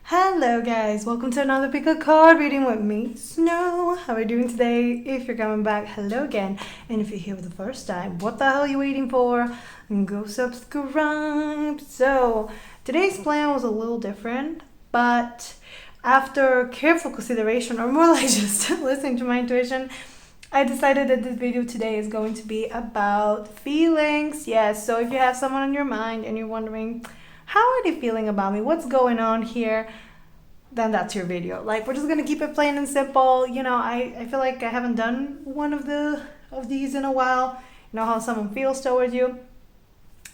Hello guys, welcome to another pick a card reading with me, Snow. How are you doing today? If you're coming back, hello again. And if you're here for the first time, what the hell are you waiting for? Go subscribe. So today's plan was a little different, but after careful consideration, or more like just listening to my intuition, I decided that this video today is going to be about feelings. Yes, so if you have someone on your mind and you're wondering, how are they feeling about me? What's going on here? Then that's your video. Like, we're just gonna keep it plain and simple. You know, I feel like I haven't done one of these in a while. You know how someone feels towards you.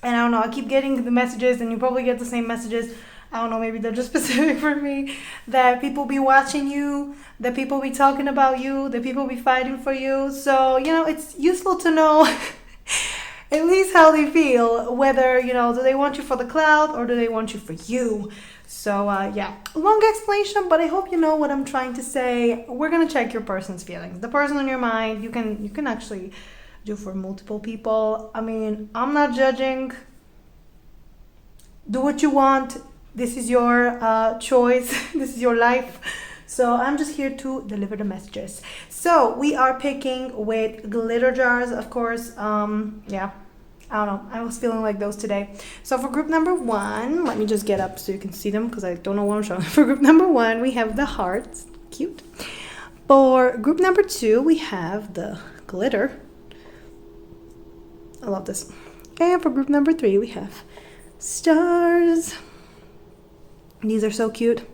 And I don't know, I keep getting the messages, and you probably get the same messages. I don't know, maybe they're just specific for me. That people be watching you, that people be talking about you, that people be fighting for you. So, you know, it's useful to know at least how they feel, whether, you know, do they want you for the cloud or do they want you for you? So yeah, long explanation, but I hope you know what I'm trying to say. We're gonna check your person's feelings, the person on your mind. You can actually do for multiple people. I mean, I'm not judging. Do what you want. This is your choice. This is your life. So I'm just here to deliver the messages. So we are picking with glitter jars, of course. Yeah, I don't know. I was feeling like those today. So for group number one, let me just get up so you can see them because I don't know what I'm showing. For group number one, we have the hearts. Cute. For group number two, we have the glitter. I love this. And for group number three, we have stars. These are so cute.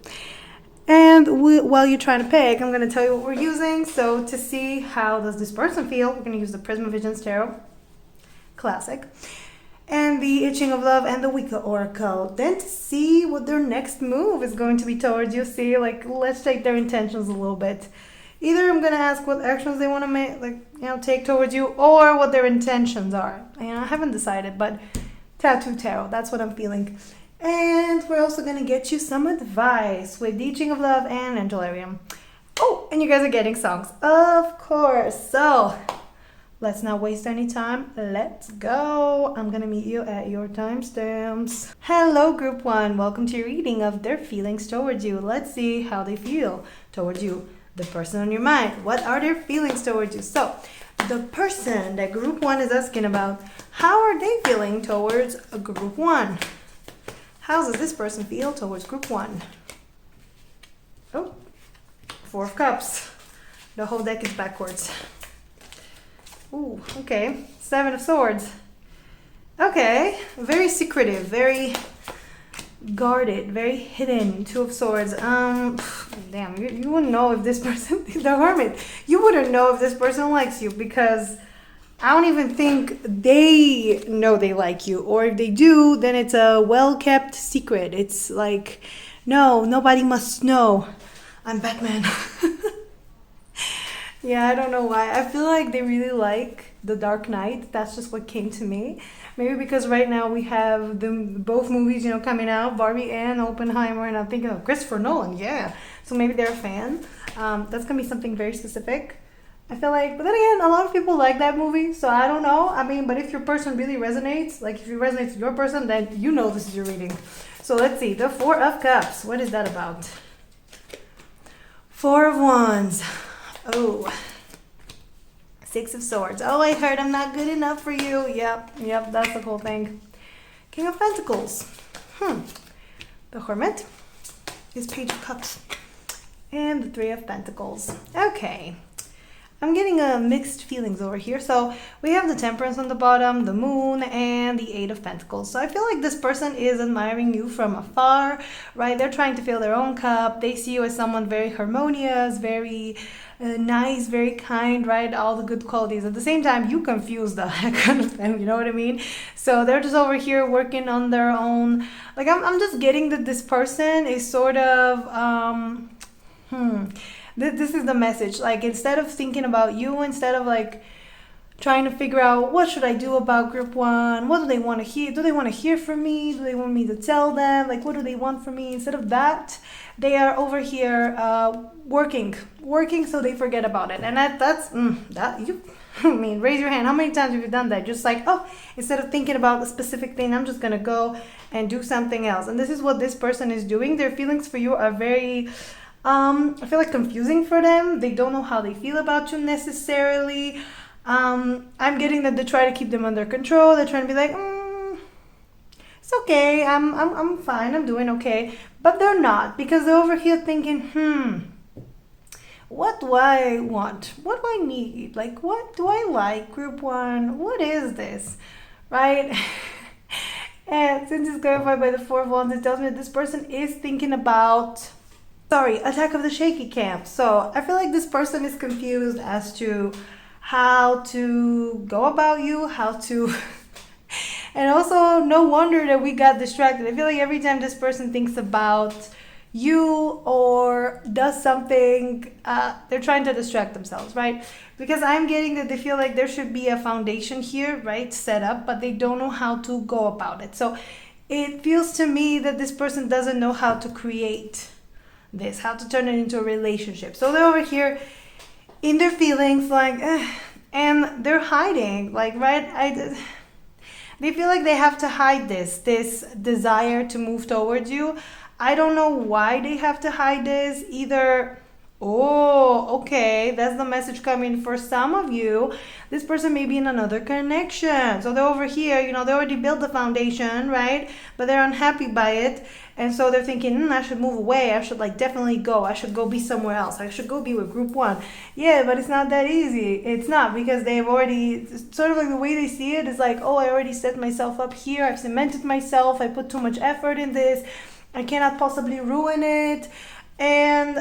And while you're trying to pick, I'm going to tell you what we're using. So to see how does this person feel, we're going to use the Prism Visions Tarot Classic and the Itching of Love and the Wicca Oracle. Then to see what their next move is going to be towards you. See, like, let's take their intentions a little bit. Either I'm going to ask what actions they want to make, like, you know, take towards you, or what their intentions are. You know, I haven't decided, but Tattoo Tarot, that's what I'm feeling. And we're also going to get you some advice with Teaching of Love and Angelarium. Oh, and you guys are getting songs, of course. So let's not waste any time. Let's go. I'm going to meet you at your timestamps. Hello, group one. Welcome to your reading of their feelings towards you. Let's see how they feel towards you. The person on your mind. What are their feelings towards you? So the person that group one is asking about, how are they feeling towards a group one? How does this person feel towards group one? Oh, Four of Cups. The whole deck is backwards. Ooh, okay. Seven of Swords. Okay, very secretive, very guarded, very hidden. Two of Swords. Damn, you wouldn't know if this person, the Hermit, you wouldn't know if this person likes you, because I don't even think they know they like you. Or if they do, then it's a well-kept secret. It's like, no, nobody must know. I'm Batman. Yeah, I don't know why. I feel like they really like The Dark Knight. That's just what came to me. Maybe because right now we have both movies, you know, coming out, Barbie and Oppenheimer, and I'm thinking of Christopher Nolan. Yeah. So maybe they're a fan. That's going to be something very specific. I feel like, but then again, a lot of people like that movie, so I don't know. I mean, but if your person really resonates, like if it resonates with your person, then you know this is your reading. So let's see, the Four of Cups, what is that about? Four of Wands, oh. Six of Swords, oh, I heard I'm not good enough for you. Yep, that's the whole thing. King of Pentacles, the Hermit is Page of Cups, and the Three of Pentacles. Okay. I'm getting mixed feelings over here. So we have the Temperance on the bottom, the Moon, and the Eight of Pentacles. So I feel like this person is admiring you from afar, right? They're trying to fill their own cup. They see you as someone very harmonious, very nice, very kind, right? All the good qualities. At the same time, you confuse the heck out of them, you know what I mean? So they're just over here working on their own. Like, I'm just getting that this person is sort of, This is the message. Like, instead of thinking about you, instead of like trying to figure out what should I do about group one, what do they want to hear? Do they want to hear from me? Do they want me to tell them? Like, what do they want from me? Instead of that, they are over here working so they forget about it. And that's I mean, raise your hand. How many times have you done that? Just like, oh, instead of thinking about a specific thing, I'm just going to go and do something else. And this is what this person is doing. Their feelings for you are very, I feel like confusing for them. They don't know how they feel about you necessarily. I'm getting that they try to keep them under control. They're trying to be like, it's okay. I'm fine. I'm doing okay. But they're not, because they're over here thinking, what do I want? What do I need? Like, what do I like? Group 1, what is this? Right? And since it's clarified by the 4 of Wands, it tells me that this person is thinking about, Attack of the Shaky Camp. So I feel like this person is confused as to how to go about you, how to... And also, no wonder that we got distracted. I feel like every time this person thinks about you or does something, they're trying to distract themselves, right? Because I'm getting that they feel like there should be a foundation here, right, set up, but they don't know how to go about it. So it feels to me that this person doesn't know how to create this, how to turn it into a relationship. So they're over here in their feelings, like, and they're hiding, like, right? They feel like they have to hide this desire to move towards you. I don't know why they have to hide this. Either, okay, that's the message coming for some of you. This person may be in another connection. So they're over here, they already built the foundation, right? But they're unhappy by it. And so they're thinking, I should move away. I should definitely go. I should go be somewhere else. I should go be with group 1. Yeah, but it's not that easy. It's not, because they've already, sort of like the way they see it is like, I already set myself up here. I've cemented myself. I put too much effort in this. I cannot possibly ruin it. And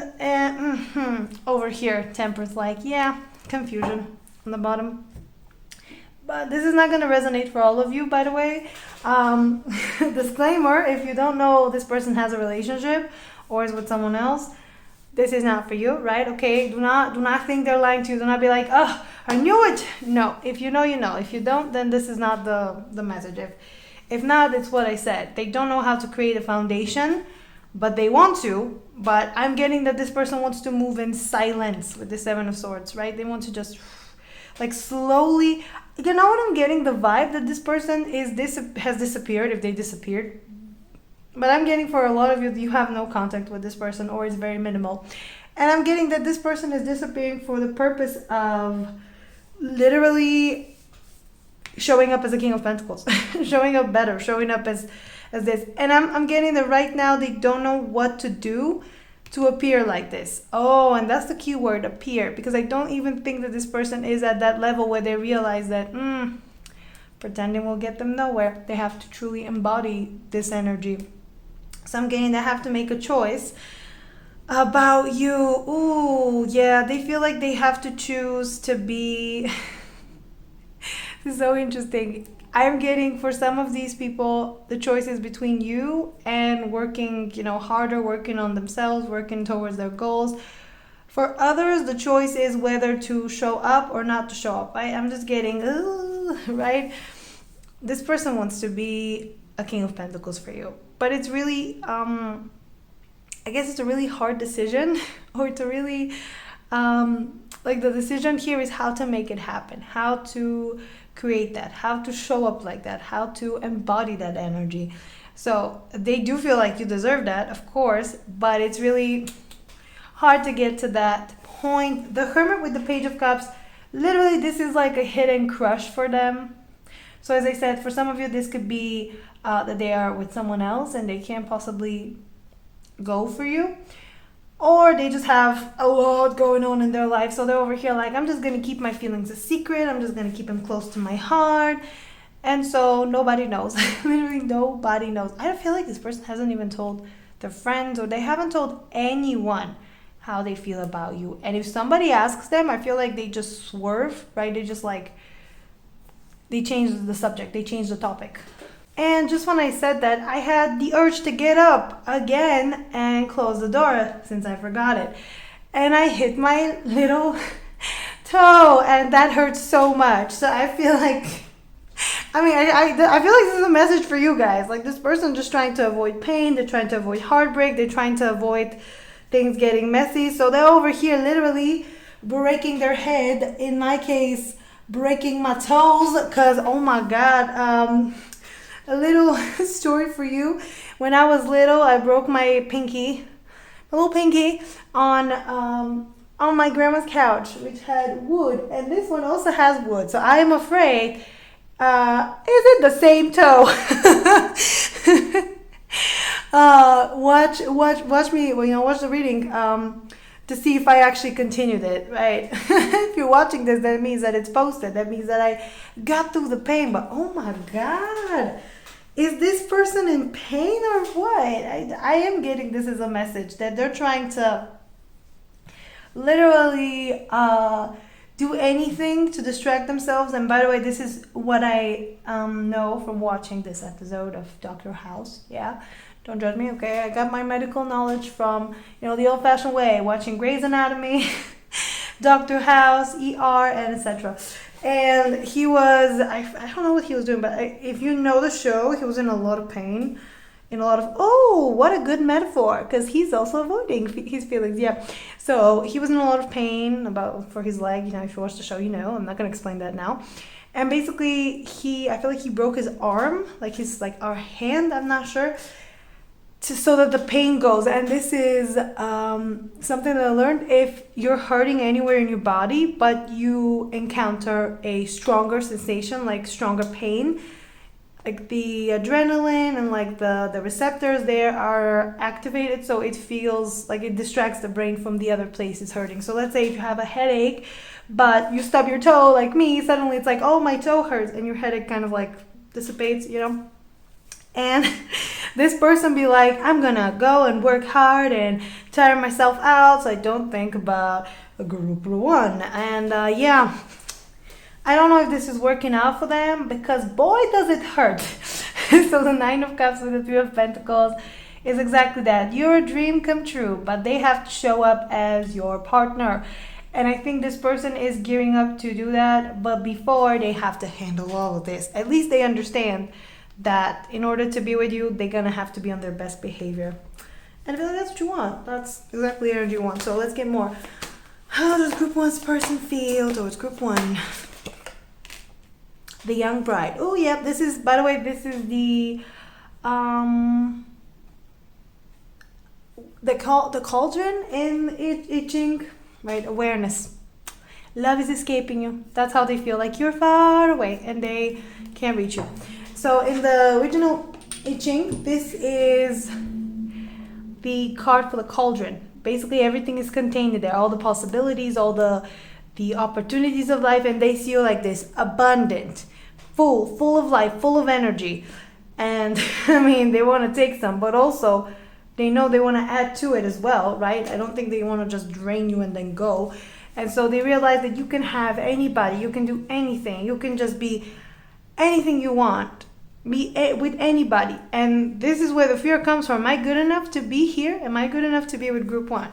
over here, Temperance confusion on the bottom. But this is not going to resonate for all of you, by the way. Disclaimer, if you don't know this person has a relationship or is with someone else, this is not for you, right? Okay, do not think they're lying to you. Do not be like, oh, I knew it. No, if you know, you know. If you don't, then this is not the message. If not, it's what I said. They don't know how to create a foundation, but they want to. But I'm getting that this person wants to move in silence with the 7 of Swords, right? They want to just slowly. You know what I'm getting? The vibe that this person has disappeared, if they disappeared. But I'm getting for a lot of you have no contact with this person, or it's very minimal. And I'm getting that this person is disappearing for the purpose of literally showing up as a King of Pentacles, showing up better, showing up as this. And I'm getting that right now they don't know what to do to appear like this. Oh, and that's the key word, appear, because I don't even think that this person is at that level where they realize that pretending will get them nowhere. They have to truly embody this energy. So I'm getting they have to make a choice about you. Ooh, yeah, they feel like they have to choose to be... This is so interesting. I'm getting for some of these people, the choice is between you and working, harder, working on themselves, working towards their goals. For others, the choice is whether to show up or not to show up, right? I'm just getting, right? This person wants to be a King of Pentacles for you. But it's really, I guess it's a really hard decision, or it's a really, the decision here is how to make it happen, how to create that, how to show up like that, how to embody that energy. So they do feel like you deserve that, of course, but it's really hard to get to that point. The Hermit with the Page of Cups, literally this is like a hidden crush for them. So as I said, for some of you, this could be that they are with someone else and they can't possibly go for you. Or they just have a lot going on in their life. So they're over here like, I'm just going to keep my feelings a secret. I'm just going to keep them close to my heart. And so nobody knows. Literally nobody knows. I feel like this person hasn't even told their friends, or they haven't told anyone how they feel about you. And if somebody asks them, I feel like they just swerve, right? They just they change the subject. They change the topic. And just when I said that, I had the urge to get up again and close the door since I forgot it. And I hit my little toe, and that hurts so much. So I feel like, I feel like this is a message for you guys. Like, this person just trying to avoid pain. They're trying to avoid heartbreak. They're trying to avoid things getting messy. So they're over here literally breaking their head, in my case, breaking my toes because, oh my God, a little story for you. When I was little, I broke my pinky, my little pinky, on my grandma's couch, which had wood, and this one also has wood. So I am afraid, is it the same toe? Watch me. Well, watch the reading. To see if I actually continued it, right? If you're watching this, that means that it's posted. That means that I got through the pain. But oh my God, is this person in pain or what? I am getting this as a message that they're trying to literally do anything to distract themselves. And by the way, this is what I know from watching this episode of Dr. House. Yeah, don't judge me, okay? I got my medical knowledge from, the old-fashioned way, watching Grey's Anatomy, Dr. House, ER, and etc. And he was, I don't know what he was doing, but if you know the show, he was in a lot of pain, in a lot of, oh, what a good metaphor, because he's also avoiding his feelings, yeah. So he was in a lot of pain for his leg, if you watch the show, I'm not going to explain that now. And basically, I feel like he broke his arm, our hand, I'm not sure, so that the pain goes. And this is something that I learned. If you're hurting anywhere in your body, but you encounter a stronger sensation, like stronger pain, like the adrenaline and like the receptors there are activated, so it feels like it distracts the brain from the other places hurting. So let's say if you have a headache, but you stub your toe like me, suddenly it's like, oh, my toe hurts, and your headache kind of like dissipates, And this person be like, I'm gonna go and work hard and tire myself out so I don't think about a group one. And I don't know if this is working out for them, because boy does it hurt. So the Nine of Cups with the Three of Pentacles is exactly that. Your dream come true, but they have to show up as your partner. And I think this person is gearing up to do that, but before they have to handle all of this, at least they understand that in order to be with you, they're gonna have to be on their best behavior. And I feel like that's what you want. That's exactly the energy you want. So let's get more. How does group one's person feel towards group one? The young bride. Oh yeah, this is, by the way, this is the cauldron in I Ching, right? Awareness. Love is escaping you. That's how they feel, like you're far away and they can't reach you. So in the original I Ching, this is the card for the cauldron. Basically everything is contained in there, all the possibilities, all the opportunities of life, and they see you like this, abundant, full of life, full of energy. And I mean, they want to take some, but also they know they want to add to it as well, right? I don't think they want to just drain you and then go. And so they realize that you can have anybody, you can do anything, you can just be anything you want, be with anybody. And this is where the fear comes from. Am I good enough to be here? Am I good enough to be with group one?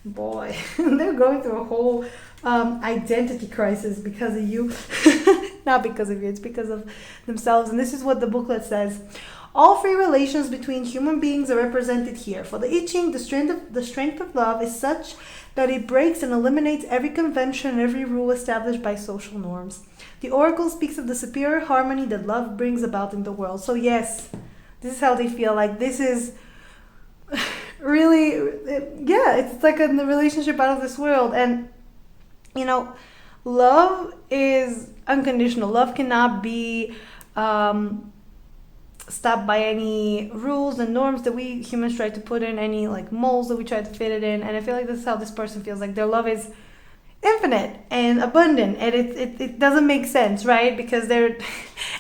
Boy, they're going through a whole identity crisis because of you. Not because of you, it's because of themselves. And this is what the booklet says. All three relations between human beings are represented here. For the I Ching, the strength of love is such that it breaks and eliminates every convention and every rule established by social norms. The oracle speaks of the superior harmony that love brings about in the world. So yes, this is how they feel. Like this is really, it's like a relationship out of this world. And love is unconditional. Love cannot be stopped by any rules and norms that we humans try to put in, any like molds that we try to fit it in. And I feel like this is how this person feels. Like their love is infinite and abundant, and it doesn't make sense, right? Because they're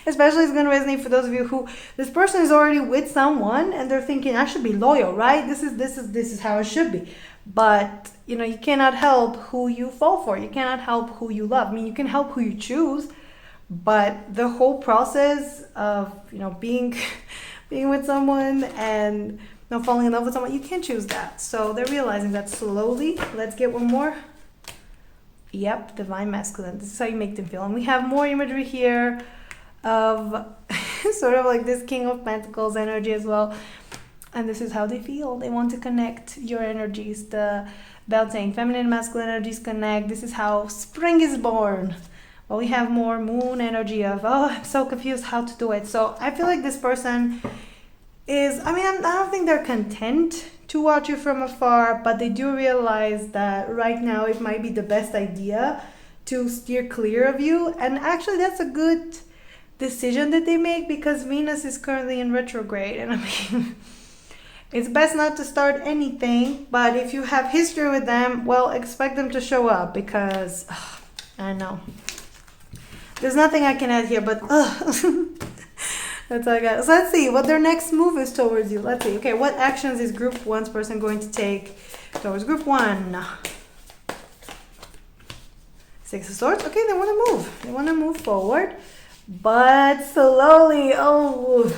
especially, it's going to resonate for those of you who this person is already with someone and they're thinking, I should be loyal, right? This is how it should be. But you cannot help who you fall for. You cannot help who you love. I mean, you can help who you choose, but the whole process of being with someone and falling in love with someone, you can't choose that. So they're realizing that slowly. Let's get one more. Yep, divine masculine. This is how you make them feel. And we have more imagery here of sort of like this King of Pentacles energy as well. And this is how they feel. They want to connect your energies. The belt saying feminine and masculine energies connect. This is how spring is born. Well, we have more moon energy of, oh, I'm so confused how to do it. So I feel like this person is, I mean, I don't think they're content to watch you from afar, but they do realize that right now it might be the best idea to steer clear of you. And actually, that's a good decision that they make, because Venus is currently in retrograde. And I mean, it's best not to start anything, but if you have history with them, well, expect them to show up, because I know. There's nothing I can add here, but that's all I got. So let's see what their next move is towards you. Let's see. Okay, what actions is group one's person going to take towards group one? Six of Swords. Okay, they want to move. They want to move forward, but slowly. Oh,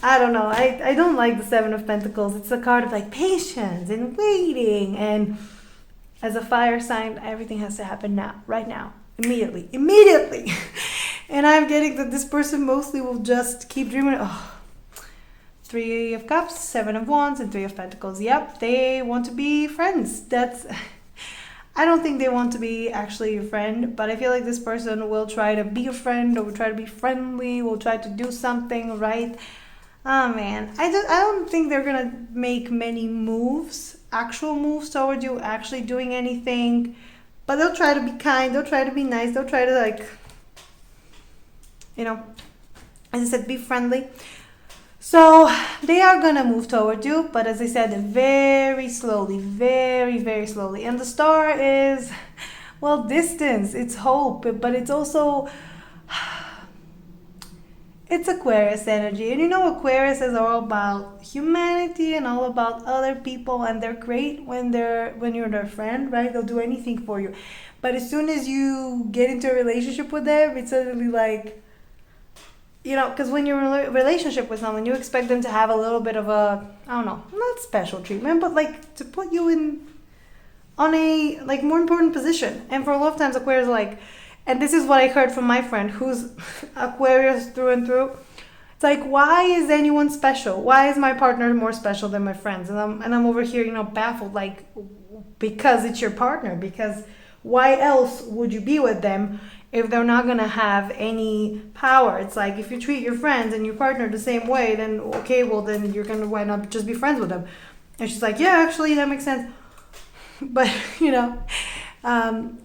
I don't know. I don't like the Seven of Pentacles. It's a card of like patience and waiting. And as a fire sign, everything has to happen now, right now, immediately. And I'm getting that this person mostly will just keep dreaming. Oh, Three of Cups, Seven of Wands, and Three of Pentacles. Yep, they want to be friends. I don't think they want to be actually your friend, but I feel like this person will try to be a friend, or will try to be friendly, will try to do something, right? Oh man, I don't think they're gonna make many moves, actual moves towards you, actually doing anything, but they'll try to be kind, they'll try to be nice, they'll try to, like, you know, as I said, be friendly. So they are gonna move towards you, but as I said, very slowly, very, very slowly. And the star is, well, distance, it's hope, but it's also, it's Aquarius energy. And you know, Aquarius is all about humanity and all about other people, and they're great when you're their friend, right? They'll do anything for you. But as soon as you get into a relationship with them, it's suddenly like, you know, because when you're in a relationship with someone, you expect them to have a little bit of a, I don't know, not special treatment, but like to put you on a like more important position. And for a lot of times, Aquarius like, and this is what I heard from my friend who's Aquarius through and through. It's like, why is anyone special? Why is my partner more special than my friends? And I'm over here, you know, baffled, like, because it's your partner. Because why else would you be with them if they're not gonna have any power? It's like, if you treat your friends and your partner the same way, then okay, well then you're gonna, why not just be friends with them? And she's like, yeah, actually that makes sense. But you know,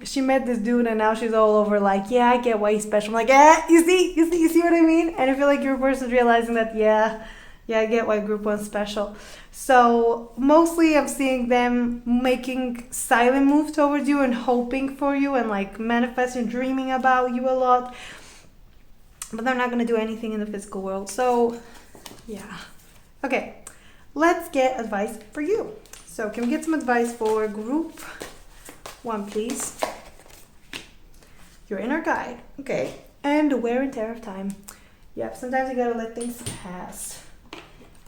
she met this dude and now she's all over like, yeah, I get why he's special. I'm like, yeah, you see what I mean? And I feel like your person's realizing that, yeah, I get why group one's special. So mostly I'm seeing them making silent moves towards you and hoping for you and like manifesting, dreaming about you a lot. But they're not going to do anything in the physical world. So yeah. Okay, let's get advice for you. So can we get some advice for group one, please? Your inner guide. Okay. And the wear and tear of time. Yep, sometimes you gotta let things pass.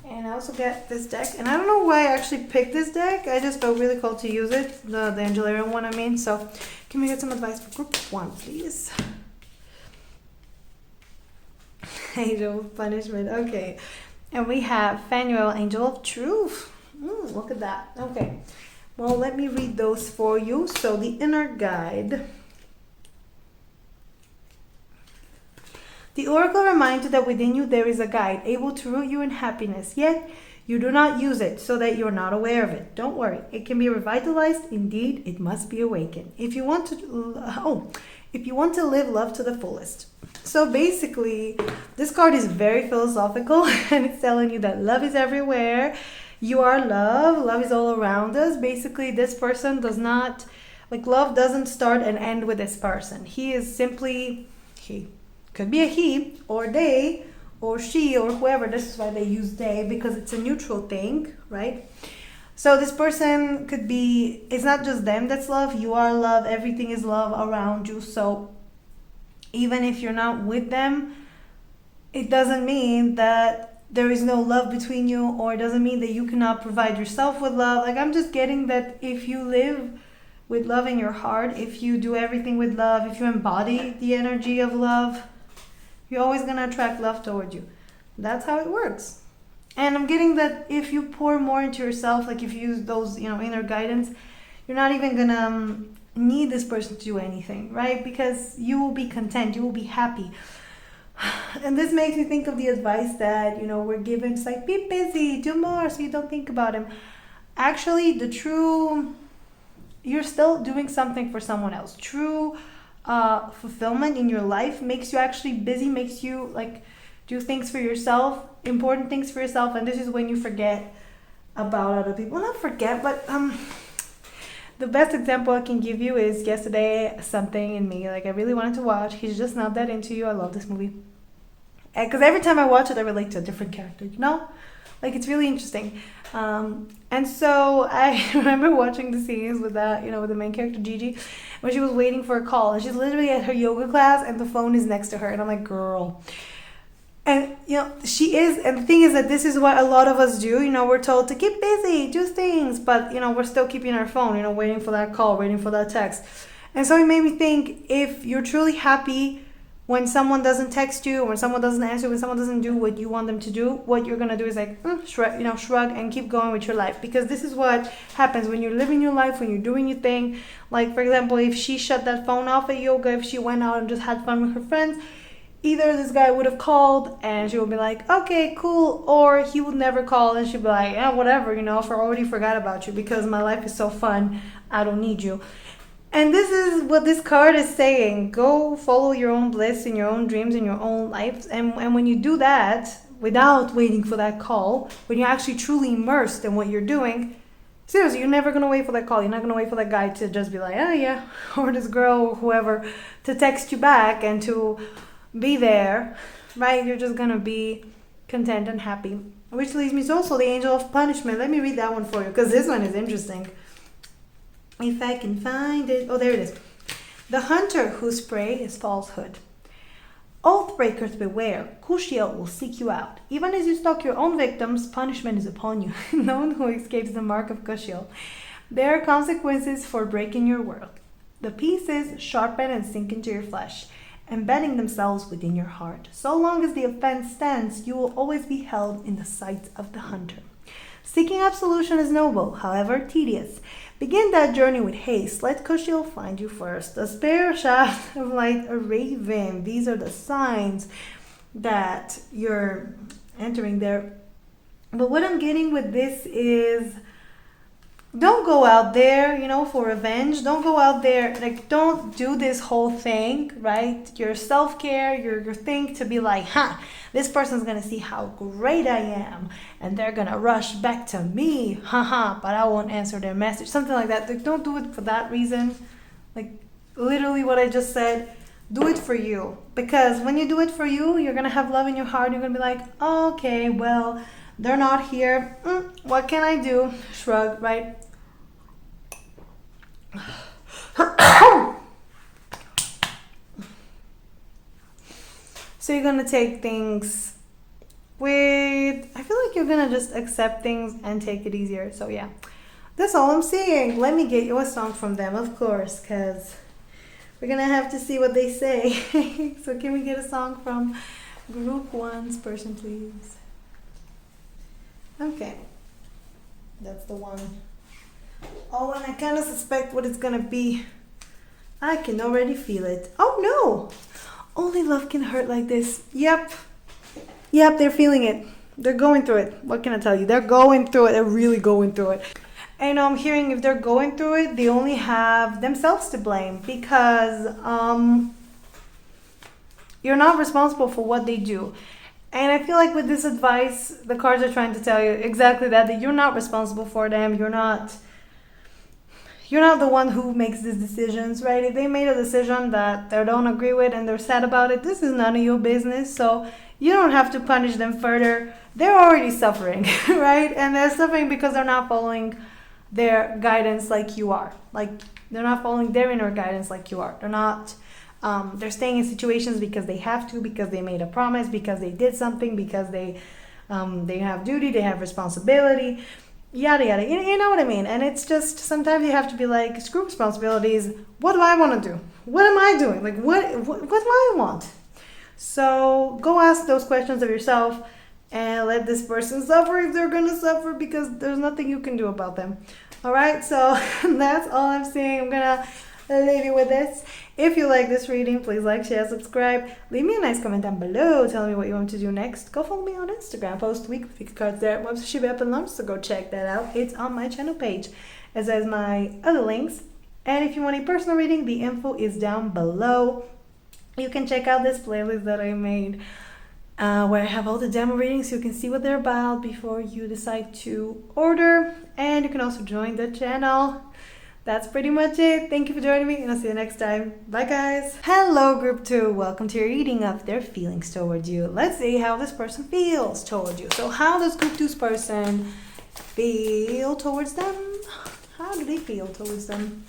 And I also get this deck, and I don't know why I actually picked this deck. I just felt really called to use it, the Angelarian one, I mean. So can we get some advice for group one, please? Angel of Punishment. Okay. And we have Phanuel, Angel of Truth. Look at that. Okay. Well, let me read those for you. So the inner guide. The oracle reminds you that within you there is a guide able to root you in happiness, yet you do not use it so that you're not aware of it. Don't worry, it can be revitalized. Indeed, it must be awakened. If you want to live love to the fullest. So basically, this card is very philosophical and it's telling you that love is everywhere. You are love. Love is all around us. Basically, this person does not, like, love doesn't start and end with this person. He is simply, he. Could be a he or they or she or whoever. This is why they use they, because it's a neutral thing, right? So this person could be, it's not just them that's love. You are love. Everything is love around you. So even if you're not with them, it doesn't mean that there is no love between you, or it doesn't mean that you cannot provide yourself with love. Like, I'm just getting that if you live with love in your heart, if you do everything with love, if you embody the energy of love, you're always going to attract love toward you. That's how it works. And I'm getting that if you pour more into yourself, like if you use those, inner guidance, you're not even going to need this person to do anything, right? Because you will be content, you will be happy. And this makes me think of the advice that, we're given. It's like, be busy, do more so you don't think about him. Actually, you're still doing something for someone else. True fulfillment in your life makes you actually busy, makes you like do things for yourself, important things for yourself. And this is when you forget about other people. Well, not forget, but the best example I can give you is yesterday, Something in Me. Like, I really wanted to watch He's Just Not That Into You. I love this movie. Because every time I watch it, I relate to a different character, Like, it's really interesting. And so I remember watching the scenes with that, with the main character, Gigi, when she was waiting for a call. And she's literally at her yoga class, and the phone is next to her. And I'm like, girl. And, she is, and the thing is that this is what a lot of us do. We're told to keep busy, do things, but, we're still keeping our phone, waiting for that call, waiting for that text. And so it made me think, if you're truly happy when someone doesn't text you, when someone doesn't answer, when someone doesn't do what you want them to do, what you're going to do is like, shrug and keep going with your life. Because this is what happens when you're living your life, when you're doing your thing. Like, for example, if she shut that phone off at yoga, if she went out and just had fun with her friends, either this guy would have called and she would be like, okay, cool, or he would never call and she'd be like, yeah, whatever, I already forgot about you because my life is so fun, I don't need you. And this is what this card is saying. Go follow your own bliss and your own dreams and your own life. And when you do that, without waiting for that call, when you're actually truly immersed in what you're doing, seriously, you're never going to wait for that call. You're not going to wait for that guy to just be like, oh yeah, or this girl or whoever to text you back and to be there, right? You're just gonna be content and happy. Which leads me to also the Angel of Punishment. Let me read that one for you, because this one is interesting. If I can find it. Oh, there it is. The hunter whose prey is falsehood. Oath breakers beware. Kushiel will seek you out. Even as you stalk your own victims, punishment is upon you. No one who escapes the mark of Kushiel. There are consequences for breaking your word. The pieces sharpen and sink into your flesh, embedding themselves within your heart. So long as the offense stands, you will always be held in the sight of the hunter. Seeking absolution is noble, however tedious. Begin that journey with haste. Let Kushiel find you first. A spare shaft of light, a raven. These are the signs that you're entering there. But what I'm getting with this is, don't go out there, for revenge. Don't go out there, don't do this whole thing, right? Your self-care, your thing to be like, this person's going to see how great I am and they're going to rush back to me, but I won't answer their message. Something like that. Don't do it for that reason. Like, literally what I just said, do it for you. Because when you do it for you, you're going to have love in your heart. You're going to be like, okay, well, they're not here. What can I do? Shrug, right? So you're gonna take things with, I feel like you're gonna just accept things and take it easier. So yeah, that's all I'm saying. Let me get you a song from them, of course, because we're gonna have to see what they say. So can we get a song from Group 1's person, please? Okay, that's the one. Oh, and I kind of suspect what it's gonna be. I can already feel it. Oh no! Only love can hurt like this. Yep, they're feeling it. They're going through it. What can I tell you? They're going through it. They're really going through it. And I'm hearing if they're going through it, they only have themselves to blame, because you're not responsible for what they do. And I feel like with this advice, the cards are trying to tell you exactly that you're not responsible for them. You're not the one who makes these decisions, right? If they made a decision that they don't agree with and they're sad about it, this is none of your business. So you don't have to punish them further. They're already suffering, right? And they're suffering because they're not following their guidance like you are. Like, they're not following their inner guidance like you are. They're not, they're staying in situations because they have to, because they made a promise, because they did something, because they have duty, they have responsibility. Yada yada, you know what I mean? And it's just, sometimes you have to be like, screw responsibilities. What do I want to do? What am I doing? Like, what do I want? So go ask those questions of yourself and let this person suffer if they're gonna suffer, because there's nothing you can do about them. All right, so that's all I'm saying. I'm gonna I'll leave you with this. If you like this reading, please like, share, subscribe. Leave me a nice comment down below. Tell me what you want to do next. Go follow me on Instagram. Post weekly cards there at Mobs Shiba and Lumps, so go check that out. It's on my channel page, as well as my other links. And if you want a personal reading, the info is down below. You can check out this playlist that I made where I have all the demo readings so you can see what they're about before you decide to order. And you can also join the channel. That's pretty much it. Thank you for joining me, and I'll see you next time. Bye, guys. Hello, Group 2. Welcome to your reading of their feelings towards you. Let's see how this person feels towards you. So how does Group 2's person feel towards them? How do they feel towards them?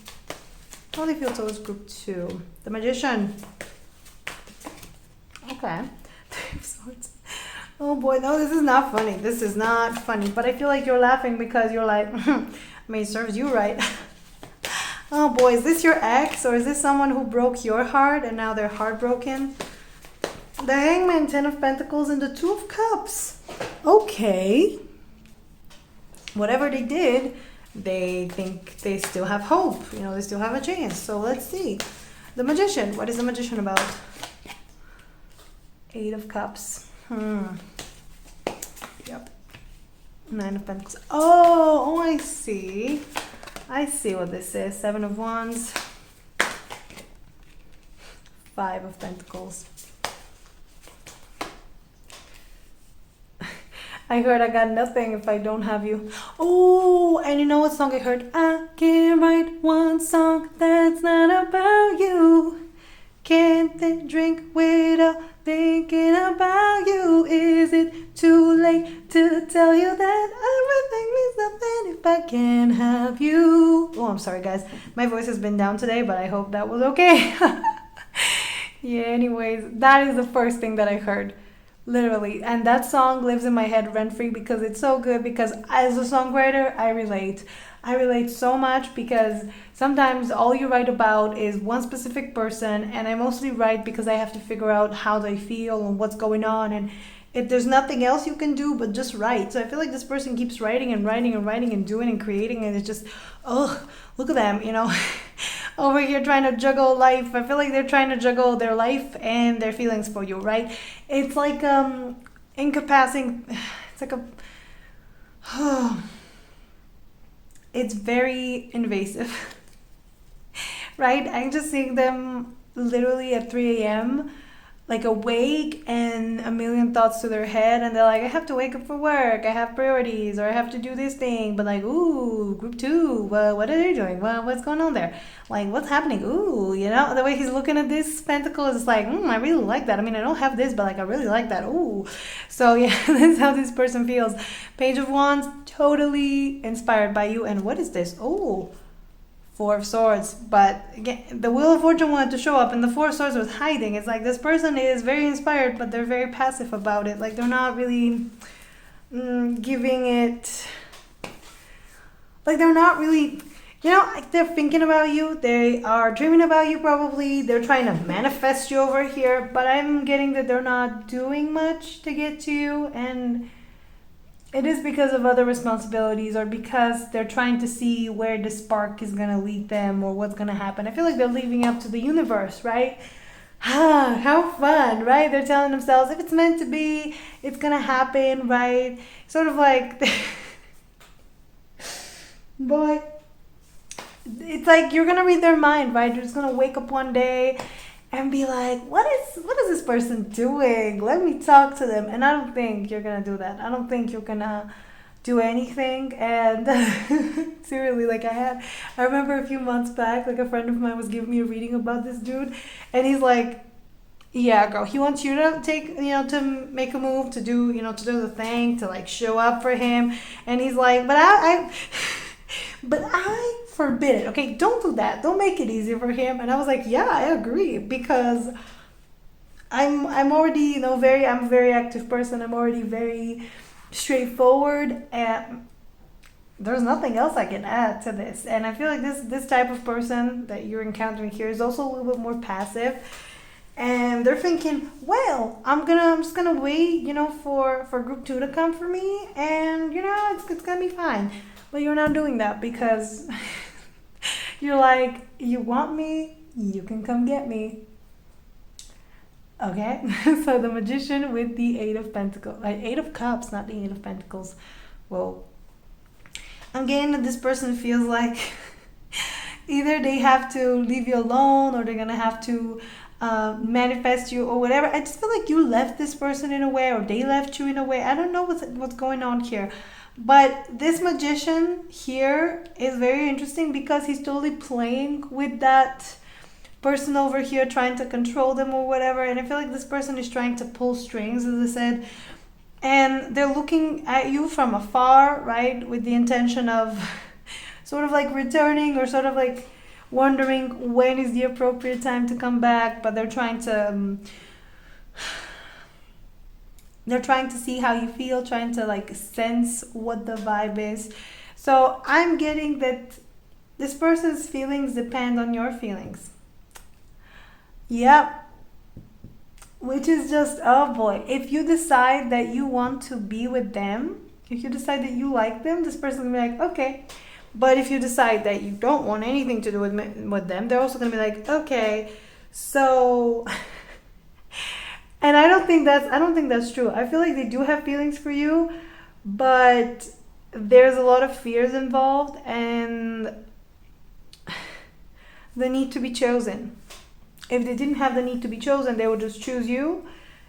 How do they feel towards Group 2? The Magician. Okay. Three of Swords. Oh boy, no, this is not funny. This is not funny. But I feel like you're laughing because you're like, I mean, it serves you right. Oh boy, is this your ex, or is this someone who broke your heart and now they're heartbroken? The Hangman, 10 of Pentacles, and the 2 of Cups. Okay. Whatever they did, they think they still have hope. You know, they still have a chance. So let's see. The Magician. What is the Magician about? 8 of Cups. Yep. 9 of Pentacles. Oh, I see. I see what this is. 7 of Wands. 5 of Pentacles. I heard I got nothing if I don't have you. Oh, and you know what song I heard? I can't write one song that's not about you. Can't drink without thinking about you. Is it too late to tell you that everything means nothing if I can't have you? Oh, I'm sorry, guys. My voice has been down today, but I hope that was okay. Yeah, anyways, that is the first thing that I heard. Literally. And that song lives in my head rent-free because it's so good. Because as a songwriter, I relate. I relate so much because sometimes all you write about is one specific person, and I mostly write because I have to figure out how they feel and what's going on, and if there's nothing else you can do but just write. So I feel like this person keeps writing and writing and writing and doing and creating, and it's just, oh, look at them, you know, over here trying to juggle life. I feel like they're trying to juggle their life and their feelings for you, right? It's like incapacitating. It's like a it's very invasive. Right? I'm just seeing them literally at 3 a.m. like awake and a million thoughts to their head, and they're like, I have to wake up for work, I have priorities, or I have to do this thing, but like, ooh, Group 2, well, what are they doing? Well, what's going on there? Like, what's happening? Ooh, you know, the way he's looking at this pentacle is like, I really like that. I mean, I don't have this, but like, I really like that. Ooh. So yeah, that's how this person feels. Page of Wands, totally inspired by you. And what is this? Oh, 4 of Swords. But again, the Wheel of Fortune wanted to show up, and the 4 of Swords was hiding. It's like this person is very inspired, but they're very passive about it. Like, they're not really giving it, like, they're not really, you know, like, they're thinking about you, they are dreaming about you probably, they're trying to manifest you over here, but I'm getting that they're not doing much to get to you, and it is because of other responsibilities, or because they're trying to see where the spark is going to lead them, or what's going to happen. I feel like they're leaving up to the universe, right? How fun, right? They're telling themselves, if it's meant to be, it's going to happen, right? Sort of like, boy, it's like you're going to read their mind, right? You're just going to wake up one day and be like, what is this person doing? Let me talk to them. And I don't think you're gonna do that. I don't think you're gonna do anything. And seriously, like I remember a few months back, like a friend of mine was giving me a reading about this dude, and he's like, yeah, girl, he wants you to take, you know, to make a move, to do, you know, to do the thing, to like show up for him. And he's like, but I forbid it. Okay, don't do that. Don't make it easy for him. And I was like, yeah, I agree, because I'm already, you know, I'm a very active person. I'm already very straightforward, and there's nothing else I can add to this. And I feel like this type of person that you're encountering here is also a little bit more passive. And they're thinking, well, I'm just gonna wait, you know, for Group 2 to come for me, and you know, it's gonna be fine. But you're not doing that, because You're like, you want me? You can come get me. Okay, so the Magician with the Eight of Pentacles, Eight of Cups, not the Eight of Pentacles. Well, I'm getting that this person feels like either they have to leave you alone or they're gonna have to manifest you or whatever. I just feel like you left this person in a way or they left you in a way. I don't know what's going on here. But this Magician here is very interesting because he's totally playing with that person over here, trying to control them or whatever. And I feel like this person is trying to pull strings, as I said. And they're looking at you from afar, right? With the intention of sort of like returning or sort of like wondering when is the appropriate time to come back. But they're trying to... they're trying to see how you feel, trying to like sense what the vibe is. So I'm getting that this person's feelings depend on your feelings. Yep. Which is just, oh boy. If you decide that you want to be with them, if you decide that you like them, this person's going to be like, okay. But if you decide that you don't want anything to do with them, they're also going to be like, okay. So... And I don't think that's true. I feel like they do have feelings for you, but there's a lot of fears involved and the need to be chosen. If they didn't have the need to be chosen, they would just choose you,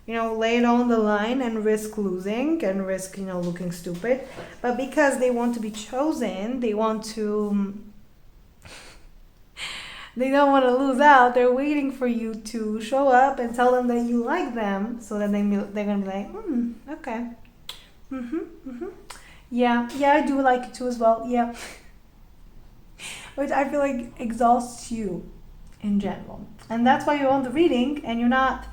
lay it all on the line and risk losing and risk, looking stupid. But because they want to be chosen, they don't want to lose out. They're waiting for you to show up and tell them that you like them, so that they're gonna be like, okay, yeah, I do like it too as well, yeah. Which I feel like exhausts you in general, and that's why you're on the reading and you're not,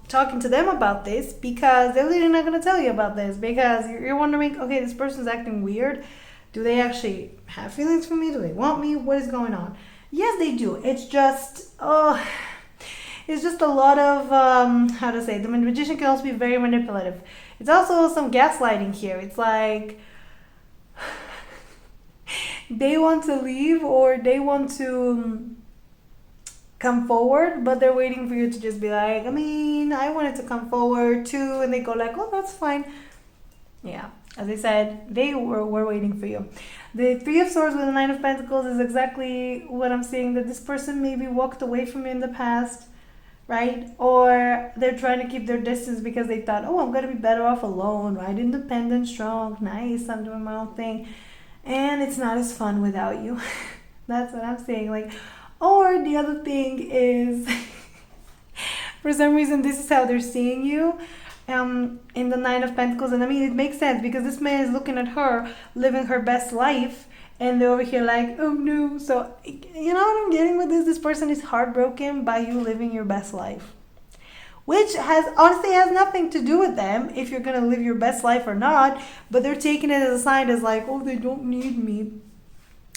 talking to them about this because they're really not gonna tell you about this because you're wondering, okay, this person's acting weird. Do they actually have feelings for me? Do they want me? What is going on? Yes, they do. It's just a lot of, the Magician can also be very manipulative. It's also some gaslighting here. It's like they want to leave or they want to come forward, but they're waiting for you to just be like, I wanted to come forward too. And they go like, oh, that's fine. Yeah. As I said, they were waiting for you. The Three of Swords with the Nine of Pentacles is exactly what I'm saying, that this person maybe walked away from you in the past, right? Or they're trying to keep their distance because they thought, oh, I'm going to be better off alone, right? Independent, strong, nice, I'm doing my own thing. And it's not as fun without you. That's what I'm saying. Or the other thing is, for some reason, this is how they're seeing you. In the Nine of Pentacles, and it makes sense because this man is looking at her living her best life and they're over here like, oh no. So you know what I'm getting with this person is heartbroken by you living your best life, which honestly has nothing to do with them if you're gonna live your best life or not, but they're taking it as a sign as like, oh, they don't need me.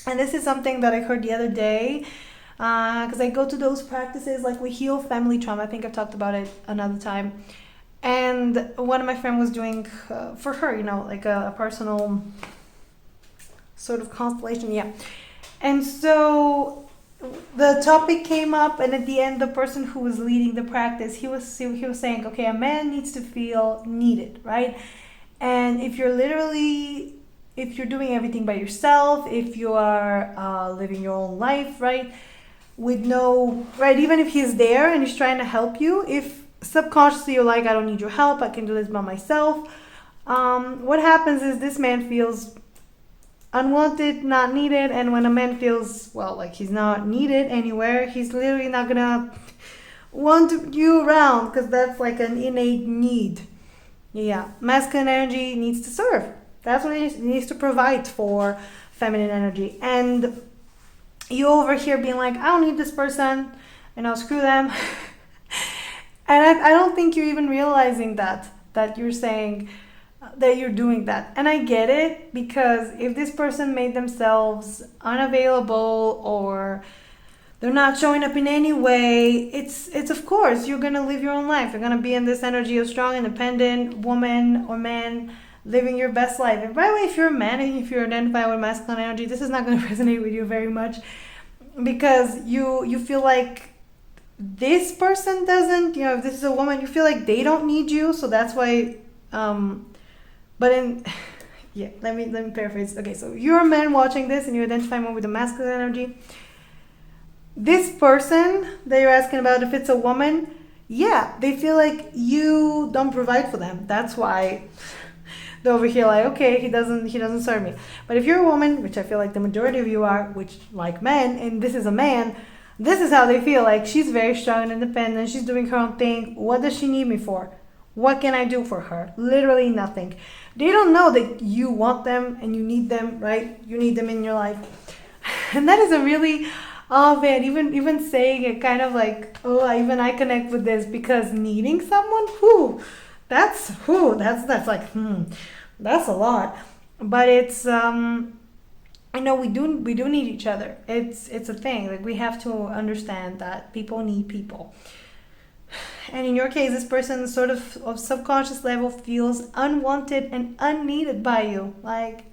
And this is something that I heard the other day because I go to those practices like we heal family trauma. I think I've talked about it another time. And one of my friends was doing for her, like a personal sort of constellation, yeah. And so the topic came up, and at the end, the person who was leading the practice, he was saying, okay, a man needs to feel needed, right? And if you're doing everything by yourself, if you are living your own life, right, even if he's there and he's trying to help you, if subconsciously you're like, I don't need your help, I can do this by myself, what happens is this man feels unwanted, not needed. And when a man feels like he's not needed anywhere, he's literally not gonna want you around because that's like an innate need. Yeah, masculine energy needs to serve. That's what it needs to provide for feminine energy. And you over here being like, I don't need this person, screw them. And I don't think you're even realizing that you're saying that you're doing that. And I get it, because if this person made themselves unavailable or they're not showing up in any way, it's of course, you're going to live your own life. You're going to be in this energy of strong, independent woman or man living your best life. And by the way, if you're a man and if you're identified with masculine energy, this is not going to resonate with you very much, because you feel like this person doesn't, if this is a woman, you feel like they don't need you. So that's why, but in, yeah, let me paraphrase. Okay, so you're a man watching this and you identify more with the masculine energy. This person that you're asking about, if it's a woman, yeah, they feel like you don't provide for them. That's why they're over here like, okay, he doesn't serve me. But if you're a woman, which I feel like the majority of you are, which like men, and this is a man, this is how they feel. Like, she's very strong and independent. She's doing her own thing. What does she need me for? What can I do for her? Literally nothing. They don't know that you want them and you need them, right? You need them in your life. And that is a really, oh man, even saying it kind of like, oh, even I connect with this, because needing someone, that's like, that's a lot. But it's, we do need each other. It's a thing. Like, we have to understand that people need people. And in your case, this person sort of subconscious level feels unwanted and unneeded by you. Like,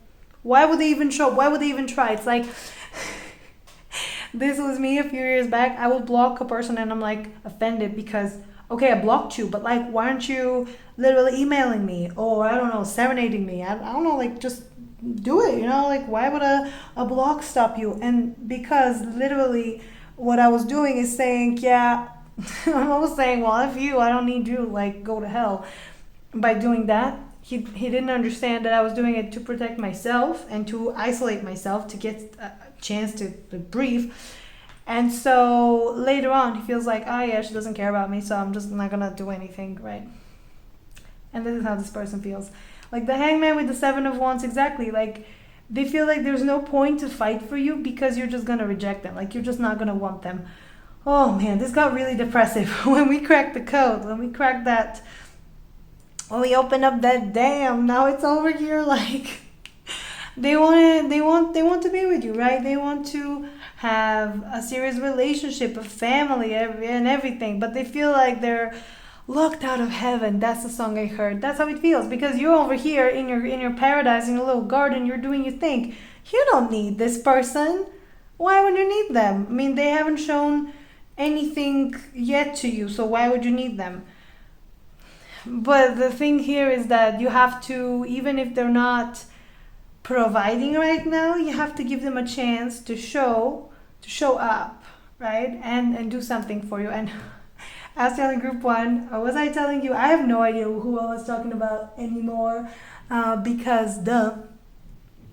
why would they even show? Why would they even try? It's like, this was me a few years back. I would block a person and I'm like offended because, okay, I blocked you, but like, why aren't you literally emailing me? Or, I don't know, serenading me? I don't know, like, just do it, like, why would a block stop you? And because literally what I was doing is saying, yeah, I'm almost saying, well, if I don't need you, like, go to hell. By doing that, he didn't understand that I was doing it to protect myself and to isolate myself, to get a chance to breathe. And so later on, he feels like, oh yeah, she doesn't care about me, so I'm just not gonna do anything, right? And this is how this person feels. Like the Hangman with the Seven of Wands, exactly. Like, they feel like there's no point to fight for you because you're just gonna reject them. Like, you're just not gonna want them. Oh man, this got really depressive when we cracked the code, when we cracked that, when we opened up that dam. Now it's over here like they want to be with you, right? They want to have a serious relationship, a family, and everything, but they feel like they're locked out of heaven. That's the song I heard. That's how it feels, because you're over here in your paradise, in your little garden, you're doing your thing. You don't need this person. Why would you need them? I mean, they haven't shown anything yet to you, so why would you need them? But the thing here is that you have to, even if they're not providing right now, you have to give them a chance to show up, right? And do something for you. And I was telling group one, or was I telling you? I have no idea who I was talking about anymore, because